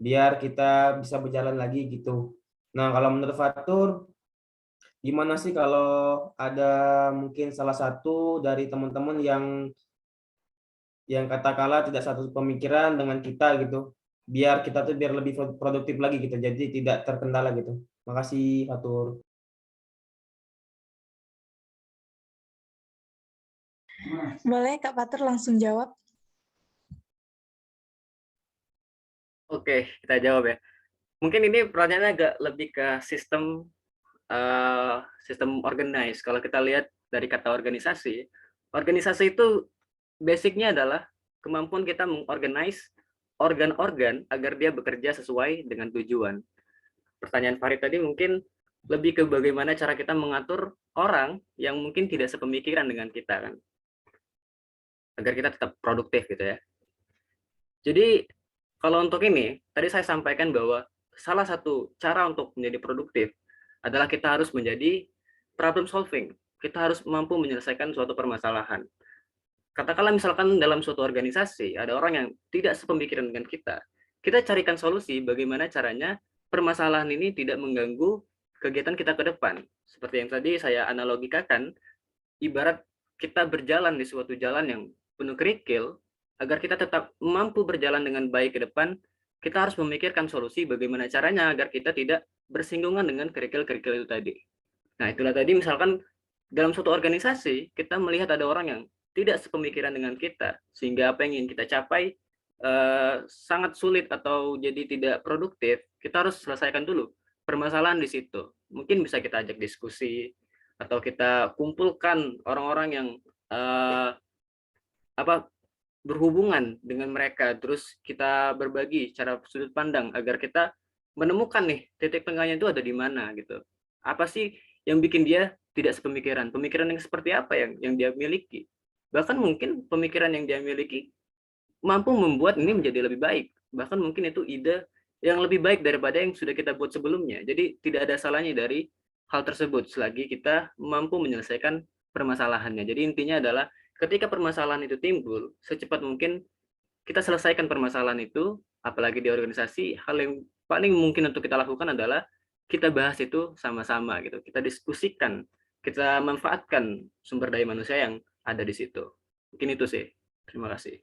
biar kita bisa berjalan lagi gitu. Nah, kalau menurut Fatur, gimana sih kalau ada mungkin salah satu dari teman-teman yang katakanlah tidak satu pemikiran dengan kita gitu, biar kita tuh biar lebih produktif lagi gitu, jadi tidak terkendala gitu. Makasih, Fatur. Boleh Kak Fatur langsung jawab. Oke, kita jawab ya. Mungkin ini pertanyaannya agak lebih ke sistem organize. Kalau kita lihat dari kata organisasi, organisasi itu basicnya adalah kemampuan kita mengorganize organ-organ agar dia bekerja sesuai dengan tujuan. Pertanyaan Farid tadi mungkin lebih ke bagaimana cara kita mengatur orang yang mungkin tidak sepemikiran dengan kita kan, agar kita tetap produktif gitu ya. Jadi kalau untuk ini, tadi saya sampaikan bahwa salah satu cara untuk menjadi produktif adalah kita harus menjadi problem solving. Kita harus mampu menyelesaikan suatu permasalahan. Katakanlah misalkan dalam suatu organisasi ada orang yang tidak sepemikiran dengan kita carikan solusi bagaimana caranya permasalahan ini tidak mengganggu kegiatan kita ke depan. Seperti yang tadi saya analogikakan, ibarat kita berjalan di suatu jalan yang penuh kerikil, agar kita tetap mampu berjalan dengan baik ke depan, kita harus memikirkan solusi bagaimana caranya agar kita tidak bersinggungan dengan kerikil-kerikil itu tadi. Nah, itulah tadi misalkan dalam suatu organisasi, kita melihat ada orang yang tidak sepemikiran dengan kita, sehingga apa yang ingin kita capai sangat sulit atau jadi tidak produktif, kita harus selesaikan dulu permasalahan di situ. Mungkin bisa kita ajak diskusi, atau kita kumpulkan orang-orang yang berhubungan dengan mereka, terus kita berbagi cara sudut pandang agar kita menemukan nih titik tengahnya itu ada di mana gitu. Apa sih yang bikin dia tidak sepemikiran? Pemikiran yang seperti apa yang dia miliki? Bahkan mungkin pemikiran yang dia miliki mampu membuat ini menjadi lebih baik. Bahkan mungkin itu ide yang lebih baik daripada yang sudah kita buat sebelumnya. Jadi tidak ada salahnya dari hal tersebut selagi kita mampu menyelesaikan permasalahannya. Jadi intinya adalah ketika permasalahan itu timbul, secepat mungkin kita selesaikan permasalahan itu, apalagi di organisasi, hal yang paling mungkin untuk kita lakukan adalah kita bahas itu sama-sama gitu. Kita diskusikan, kita manfaatkan sumber daya manusia yang ada di situ. Mungkin itu sih. Terima kasih.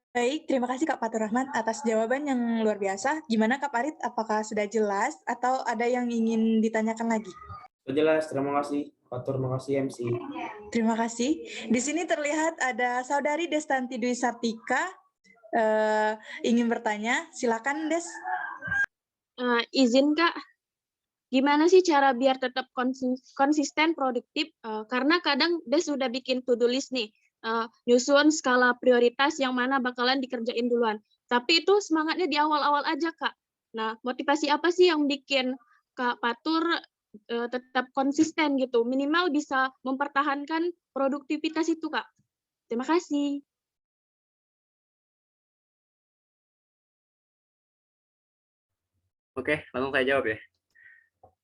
Baik, terima kasih Kak Fatur Rahman atas jawaban yang luar biasa. Gimana Kak Farid, apakah sudah jelas atau ada yang ingin ditanyakan lagi? Sudah jelas, terima kasih. Fatur, terima kasih MC. Terima kasih. Di sini terlihat ada Saudari Destanti Dwi Sartika ingin bertanya. Silakan Des. Izin Kak, gimana sih cara biar tetap konsisten produktif? Karena kadang Des sudah bikin to-do list nih, nyusun skala prioritas yang mana bakalan dikerjain duluan. Tapi itu semangatnya di awal-awal aja Kak. Nah, motivasi apa sih yang bikin Kak Fatur tetap konsisten gitu, minimal bisa mempertahankan produktivitas itu Kak? Terima kasih. Oke, langsung saya jawab ya.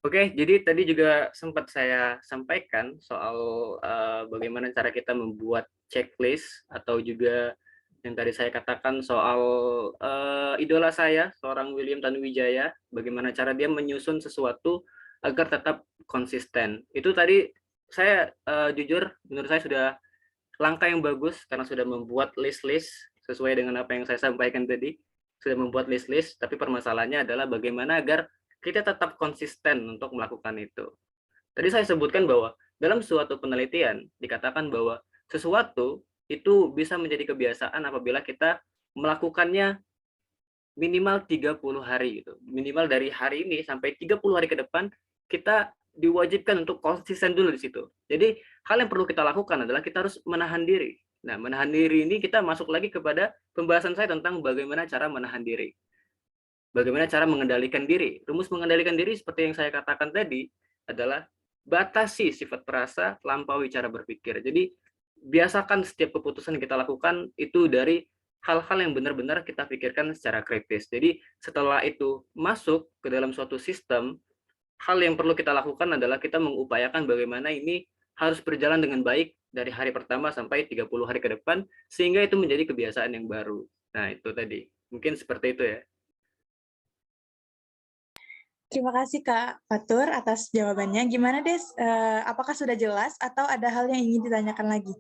Oke, jadi tadi juga sempat saya sampaikan soal bagaimana cara kita membuat checklist atau juga yang tadi saya katakan soal idola saya, seorang William Tanuwijaya, bagaimana cara dia menyusun sesuatu agar tetap konsisten. Itu tadi saya jujur, menurut saya sudah langkah yang bagus karena sudah membuat list-list sesuai dengan apa yang saya sampaikan tadi, sudah membuat list-list, tapi permasalahannya adalah bagaimana agar kita tetap konsisten untuk melakukan itu. Tadi saya sebutkan bahwa dalam suatu penelitian dikatakan bahwa sesuatu itu bisa menjadi kebiasaan apabila kita melakukannya minimal 30 hari gitu. Minimal dari hari ini sampai 30 hari ke depan kita diwajibkan untuk konsisten dulu di situ. Jadi hal yang perlu kita lakukan adalah kita harus menahan diri. Nah, menahan diri ini kita masuk lagi kepada pembahasan saya tentang bagaimana cara menahan diri. Bagaimana cara mengendalikan diri? Rumus mengendalikan diri seperti yang saya katakan tadi adalah batasi sifat perasa, lampaui cara berpikir. Jadi biasakan setiap keputusan yang kita lakukan itu dari hal-hal yang benar-benar kita pikirkan secara kritis. Jadi setelah itu masuk ke dalam suatu sistem, hal yang perlu kita lakukan adalah kita mengupayakan bagaimana ini harus berjalan dengan baik dari hari pertama sampai 30 hari ke depan, sehingga itu menjadi kebiasaan yang baru. Nah, itu tadi. Mungkin seperti itu ya. Terima kasih Kak Fatur atas jawabannya. Gimana Des? Apakah sudah jelas atau ada hal yang ingin ditanyakan lagi?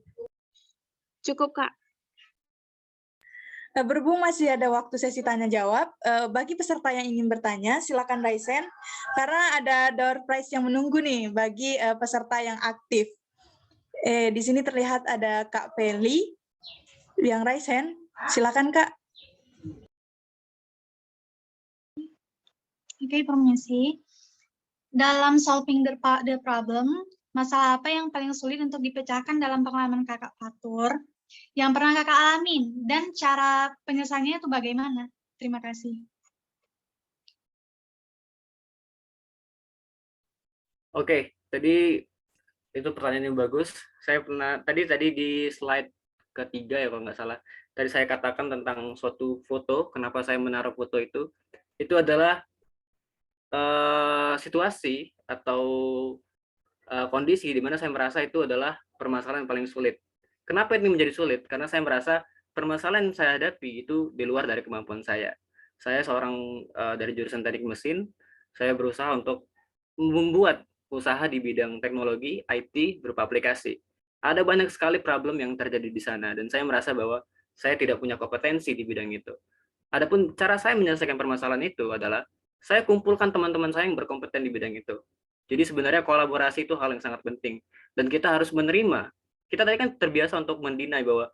Cukup Kak. Berhubung masih ada waktu sesi tanya jawab, bagi peserta yang ingin bertanya, silakan raise hand, karena ada door prize yang menunggu nih bagi peserta yang aktif. Di sini terlihat ada Kak Feli yang raise hand. Silakan Kak. Oke, permisi. Dalam solving the problem, masalah apa yang paling sulit untuk dipecahkan dalam pengalaman Kakak Fatur yang pernah Kakak alamin, dan cara penyelesaiannya itu bagaimana? Terima kasih. Oke, tadi itu pertanyaan yang bagus. Saya pernah tadi di slide ketiga ya kalau nggak salah. Tadi saya katakan tentang suatu foto. Kenapa saya menaruh foto itu? Itu adalah situasi atau kondisi di mana saya merasa itu adalah permasalahan yang paling sulit. Kenapa ini menjadi sulit? Karena saya merasa permasalahan yang saya hadapi itu di luar dari kemampuan saya. Saya seorang dari jurusan teknik mesin. Saya berusaha untuk membuat usaha di bidang teknologi IT berupa aplikasi. Ada banyak sekali problem yang terjadi di sana dan saya merasa bahwa saya tidak punya kompetensi di bidang itu. Adapun cara saya menyelesaikan permasalahan itu adalah saya kumpulkan teman-teman saya yang berkompeten di bidang itu. Jadi sebenarnya kolaborasi itu hal yang sangat penting dan kita harus menerima. Kita tadi kan terbiasa untuk mendinai bahwa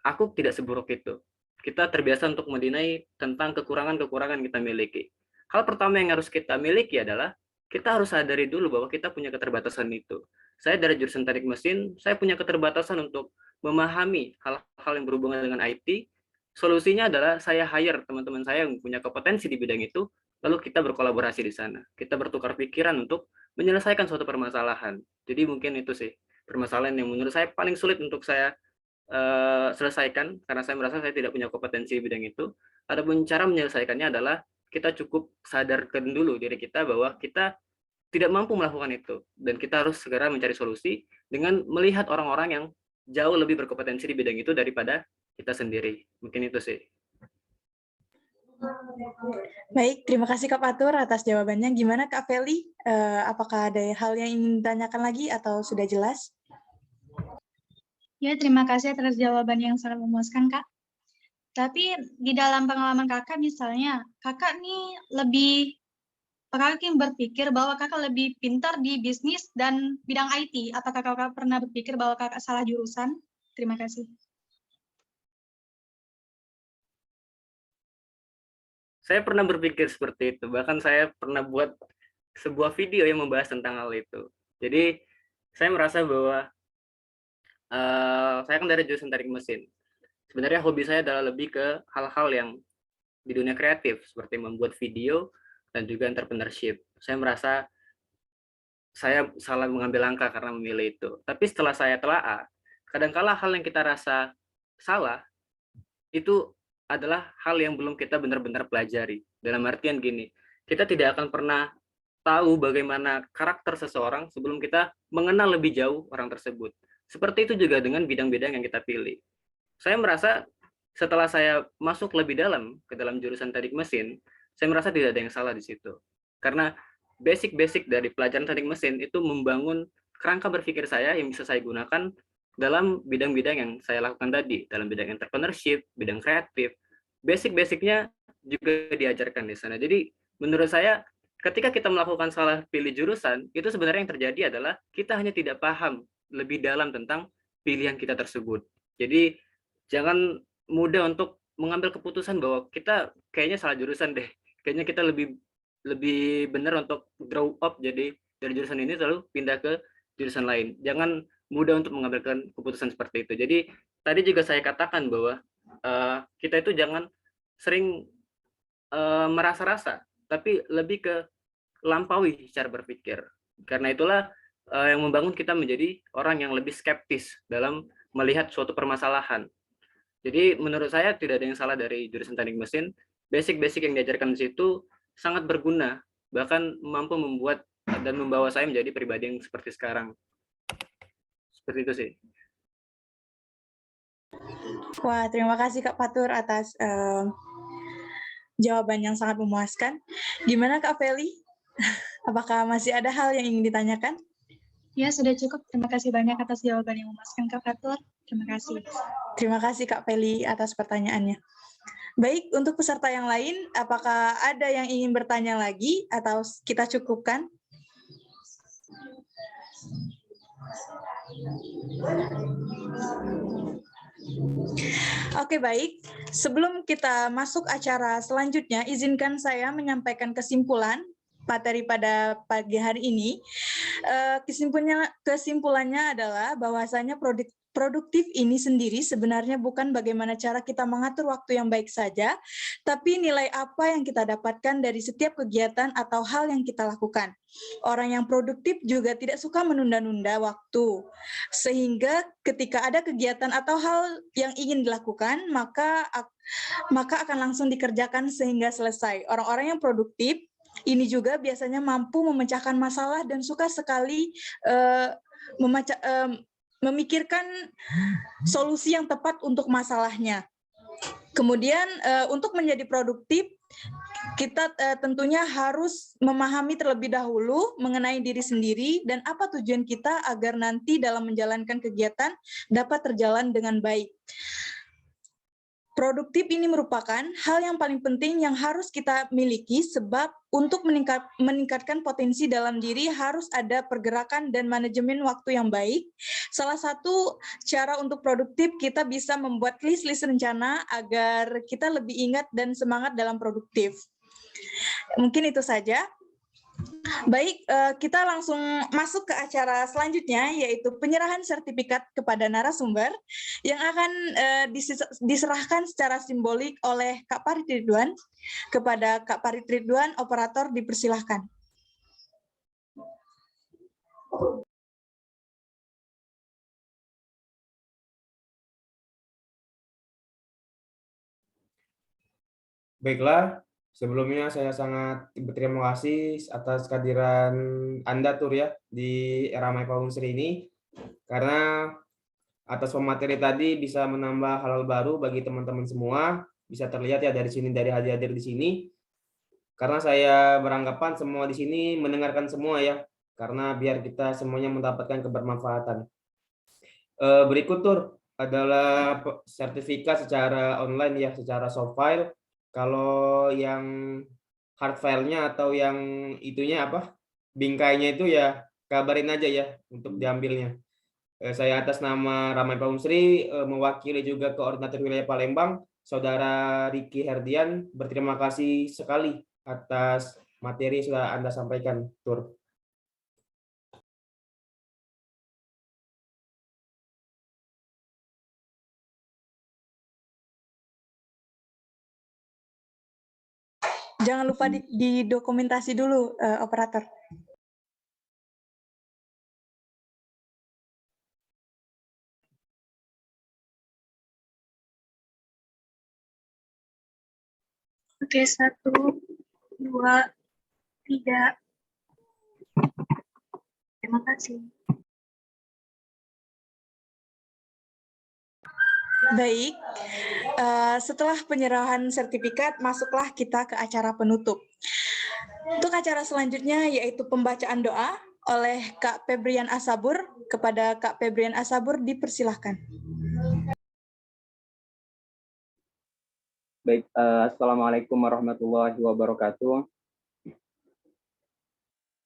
aku tidak seburuk itu. Kita terbiasa untuk mendinai tentang kekurangan-kekurangan kita miliki. Hal pertama yang harus kita miliki adalah kita harus sadari dulu bahwa kita punya keterbatasan itu. saya dari jurusan teknik mesin, saya punya keterbatasan untuk memahami hal-hal yang berhubungan dengan IT. Solusinya adalah saya hire teman-teman saya yang punya kompetensi di bidang itu, lalu kita berkolaborasi di sana. Kita bertukar pikiran untuk menyelesaikan suatu permasalahan. Jadi mungkin itu sih permasalahan yang menurut saya paling sulit untuk saya selesaikan, karena saya merasa saya tidak punya kompetensi di bidang itu. Adapun cara menyelesaikannya adalah kita cukup sadarkan dulu diri kita bahwa kita tidak mampu melakukan itu, dan kita harus segera mencari solusi dengan melihat orang-orang yang jauh lebih berkompetensi di bidang itu daripada kita sendiri. Mungkin itu sih. Baik, terima kasih Kak Fatur atas jawabannya. Gimana Kak Feli? Apakah ada hal yang ingin ditanyakan lagi atau sudah jelas? Ya, terima kasih atas jawaban yang sangat memuaskan, Kak. Tapi di dalam pengalaman Kakak misalnya, Kakak Kakak berpikir bahwa Kakak lebih pintar di bisnis dan bidang IT. Apakah Kakak pernah berpikir bahwa Kakak salah jurusan? Terima kasih. Saya pernah berpikir seperti itu, bahkan saya pernah buat sebuah video yang membahas tentang hal itu. Jadi saya merasa bahwa saya kan dari jurusan teknik mesin. Sebenarnya hobi saya adalah lebih ke hal-hal yang di dunia kreatif, seperti membuat video dan juga entrepreneurship. Saya merasa saya salah mengambil langkah karena memilih itu. Tapi setelah saya telaah, kadangkala hal yang kita rasa salah, itu adalah hal yang belum kita benar-benar pelajari. Dalam artian gini, kita tidak akan pernah tahu bagaimana karakter seseorang sebelum kita mengenal lebih jauh orang tersebut. Seperti itu juga dengan bidang-bidang yang kita pilih. Saya merasa setelah saya masuk lebih dalam ke dalam jurusan teknik mesin, saya merasa tidak ada yang salah di situ. Karena basic-basic dari pelajaran teknik mesin itu membangun kerangka berpikir saya yang bisa saya gunakan dalam bidang-bidang yang saya lakukan tadi, dalam bidang entrepreneurship, bidang kreatif. Basic-basicnya juga diajarkan di sana. Jadi menurut saya ketika kita melakukan salah pilih jurusan, itu sebenarnya yang terjadi adalah kita hanya tidak paham lebih dalam tentang pilihan kita tersebut. Jadi jangan mudah untuk mengambil keputusan bahwa kita kayaknya salah jurusan deh. Kayaknya kita lebih benar untuk draw up jadi dari jurusan ini lalu pindah ke jurusan lain. Jangan mudah untuk mengambil keputusan seperti itu. Jadi tadi juga saya katakan bahwa kita itu jangan sering merasa-rasa, tapi lebih ke lampaui cara berpikir. Karena itulah yang membangun kita menjadi orang yang lebih skeptis dalam melihat suatu permasalahan. Jadi menurut saya tidak ada yang salah dari jurusan teknik mesin. Basic-basic yang diajarkan di situ sangat berguna, bahkan mampu membuat dan membawa saya menjadi pribadi yang seperti sekarang. Seperti itu sih. Wah, terima kasih Kak Fatur atas jawaban yang sangat memuaskan. Gimana Kak Feli? Apakah masih ada hal yang ingin ditanyakan? Ya, sudah cukup. Terima kasih banyak atas jawaban yang memuaskan, Kak Fatur. Terima kasih. Terima kasih Kak Feli atas pertanyaannya. Baik, untuk peserta yang lain, apakah ada yang ingin bertanya lagi atau kita cukupkan? Oke, baik. Sebelum kita masuk acara selanjutnya, izinkan saya menyampaikan kesimpulan materi pada pagi hari ini. Kesimpulannya adalah bahwasanya produktif ini sendiri sebenarnya bukan bagaimana cara kita mengatur waktu yang baik saja, tapi nilai apa yang kita dapatkan dari setiap kegiatan atau hal yang kita lakukan. Orang yang produktif juga tidak suka menunda-nunda waktu, sehingga ketika ada kegiatan atau hal yang ingin dilakukan, maka akan langsung dikerjakan sehingga selesai. Orang-orang yang produktif ini juga biasanya mampu memecahkan masalah dan suka sekali memikirkan solusi yang tepat untuk masalahnya. Kemudian untuk menjadi produktif, kita tentunya harus memahami terlebih dahulu mengenai diri sendiri dan apa tujuan kita agar nanti dalam menjalankan kegiatan dapat terjalan dengan baik. Produktif ini merupakan hal yang paling penting yang harus kita miliki sebab untuk meningkatkan potensi dalam diri harus ada pergerakan dan manajemen waktu yang baik. Salah satu cara untuk produktif kita bisa membuat list-list rencana agar kita lebih ingat dan semangat dalam produktif. Mungkin itu saja. Baik, kita langsung masuk ke acara selanjutnya, yaitu penyerahan sertifikat kepada narasumber yang akan diserahkan secara simbolik oleh Kak Farid Ridwan. Kepada Kak Farid Ridwan, operator dipersilahkan. Baiklah, sebelumnya saya sangat berterima kasih atas kehadiran Anda Tur ya di era My Unsri ini, karena atas pemateri tadi bisa menambah hal-hal baru bagi teman-teman semua, bisa terlihat ya dari sini, dari hadir-hadir di sini. Karena saya beranggapan semua di sini mendengarkan semua ya, karena biar kita semuanya mendapatkan kebermanfaatan. Berikut Tur adalah sertifikat secara online ya, secara soft file. Kalau yang hard file-nya atau yang itunya apa, bingkainya itu ya kabarin aja ya untuk diambilnya. Saya atas nama Ramai Paumsri mewakili juga Koordinator Wilayah Palembang, Saudara Riki Herdian, berterima kasih sekali atas materi yang sudah Anda sampaikan, Tur. Jangan lupa didokumentasi dulu, operator. Oke, 1, 2, 3. Terima kasih. Baik, setelah penyerahan sertifikat, masuklah kita ke acara penutup. Untuk acara selanjutnya yaitu pembacaan doa oleh Kak Febrian Asabur. Kepada Kak Febrian Asabur dipersilahkan. Baik, Assalamualaikum warahmatullahi wabarakatuh.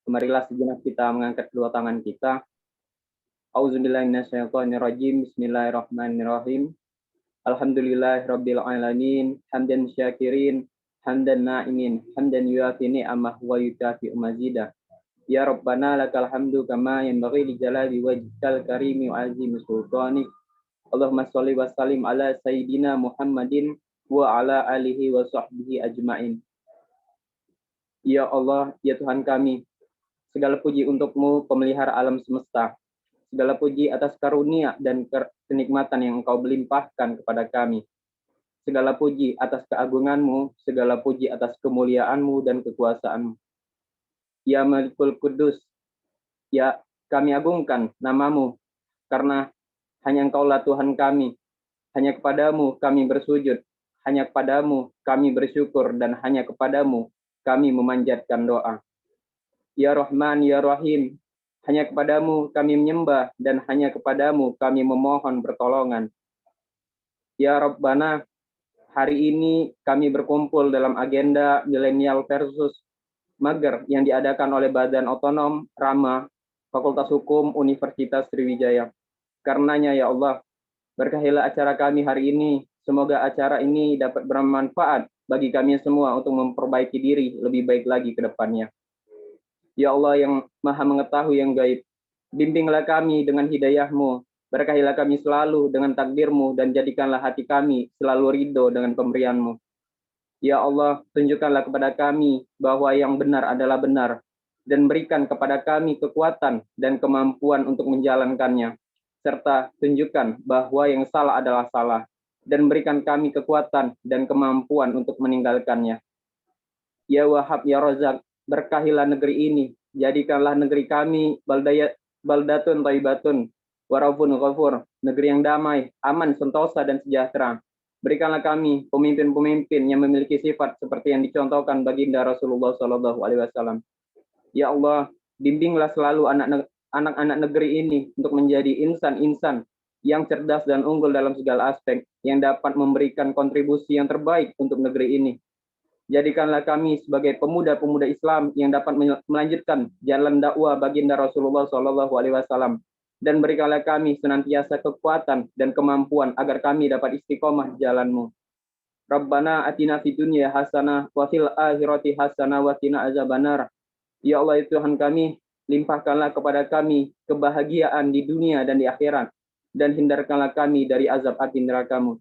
Marilah sejenak kita mengangkat kedua tangan kita. Auzubillahiminasyaitonirrajim. Bismillahirrahmanirrahim. Alhamdulillahirabbil alamin, hamdan syakirin, hamdan na'imin, hamdan yuafi ni'amah wa yukafi mazidah. Ya Rabbana lakal hamdu kama yanbaghi li jalali wajhikal karimi wa azimi sultanik. Allahumma sholli wa sallim ala sayyidina Muhammadin wa ala alihi wa sahbihi ajma'in. Ya Allah, ya Tuhan kami, segala puji untuk-Mu, pemelihara alam semesta. Segala puji atas karunia dan kenikmatan yang Engkau melimpahkan kepada kami. Segala puji atas keagungan-Mu, segala puji atas kemuliaan-Mu dan kekuasaan-Mu. Ya Malikul Kudus, ya kami agungkan nama-Mu, karena hanya Engkaulah Tuhan kami. Hanya kepadamu kami bersujud, hanya kepadamu kami bersyukur, dan hanya kepadamu kami memanjatkan doa. Ya Rahman, ya Rahim, hanya kepadamu kami menyembah, dan hanya kepadamu kami memohon pertolongan. Ya Rabbana, hari ini kami berkumpul dalam agenda milenial versus mager yang diadakan oleh Badan Otonom Rama, Fakultas Hukum Universitas Sriwijaya. Karenanya ya Allah, berkahilah acara kami hari ini. Semoga acara ini dapat bermanfaat bagi kami semua untuk memperbaiki diri lebih baik lagi ke depannya. Ya Allah yang maha mengetahui yang gaib, bimbinglah kami dengan hidayah-Mu, berkahilah kami selalu dengan takdir-Mu, dan jadikanlah hati kami selalu ridho dengan pemberian-Mu. Ya Allah, tunjukkanlah kepada kami bahwa yang benar adalah benar, dan berikan kepada kami kekuatan dan kemampuan untuk menjalankannya, serta tunjukkan bahwa yang salah adalah salah, dan berikan kami kekuatan dan kemampuan untuk meninggalkannya. Ya Wahab, ya Razak, berkahilah negeri ini, jadikanlah negeri kami baldatun thayyibatun warabun ghafur, negeri yang damai, aman, sentosa, dan sejahtera. Berikanlah kami pemimpin-pemimpin yang memiliki sifat seperti yang dicontohkan baginda Rasulullah SAW. Ya Allah, bimbinglah selalu anak-anak negeri ini untuk menjadi insan-insan yang cerdas dan unggul dalam segala aspek, yang dapat memberikan kontribusi yang terbaik untuk negeri ini. Jadikanlah kami sebagai pemuda-pemuda Islam yang dapat melanjutkan jalan dakwah baginda Rasulullah SAW, dan berikanlah kami senantiasa kekuatan dan kemampuan agar kami dapat istiqomah di jalan-Mu. Rabbana atina fid dunya hasanah wa fil akhirati hasanah wa qina azabannar. Ya Allah ya Tuhan kami, limpahkanlah kepada kami kebahagiaan di dunia dan di akhirat, dan hindarkanlah kami dari azab api neraka-Mu.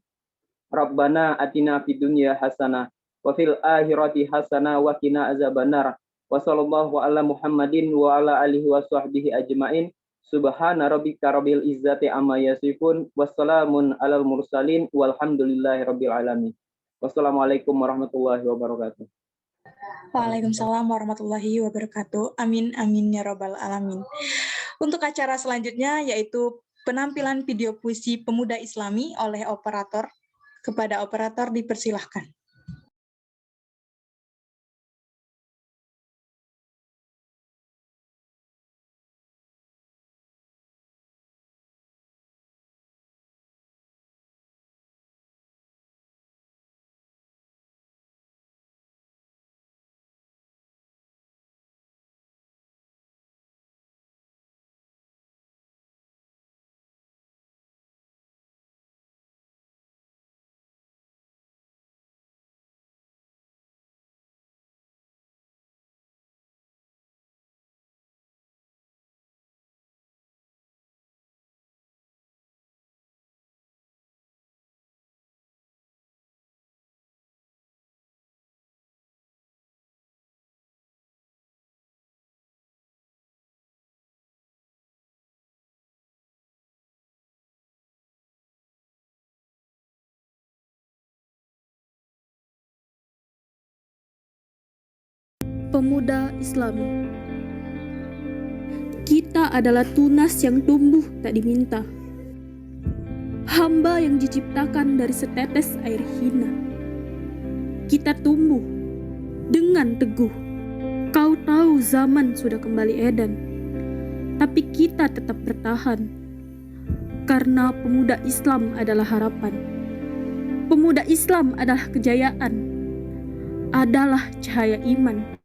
Rabbana atina fid dunya hasanah wa fil akhirati hasanah wa qina azabannar. Wa sallallahu ala Muhammadin wa ala alihi wa sahbihi ajmain. Subhana rabbika rabbil izzati amma yasifun. Wassalamun alal mursalin walhamdulillahi rabbil alamin. Wassalamualaikum warahmatullahi wabarakatuh. Waalaikumsalam warahmatullahi wabarakatuh. Amin, amin ya robbal alamin. Untuk acara selanjutnya yaitu penampilan video puisi Pemuda Islami oleh operator. Kepada operator dipersilahkan. Pemuda Islami. Kita adalah tunas yang tumbuh tak diminta, hamba yang diciptakan dari setetes air hina. Kita tumbuh dengan teguh. Kau tahu zaman sudah kembali edan, tapi kita tetap bertahan, karena pemuda Islam adalah harapan. Pemuda Islam adalah kejayaan, adalah cahaya iman.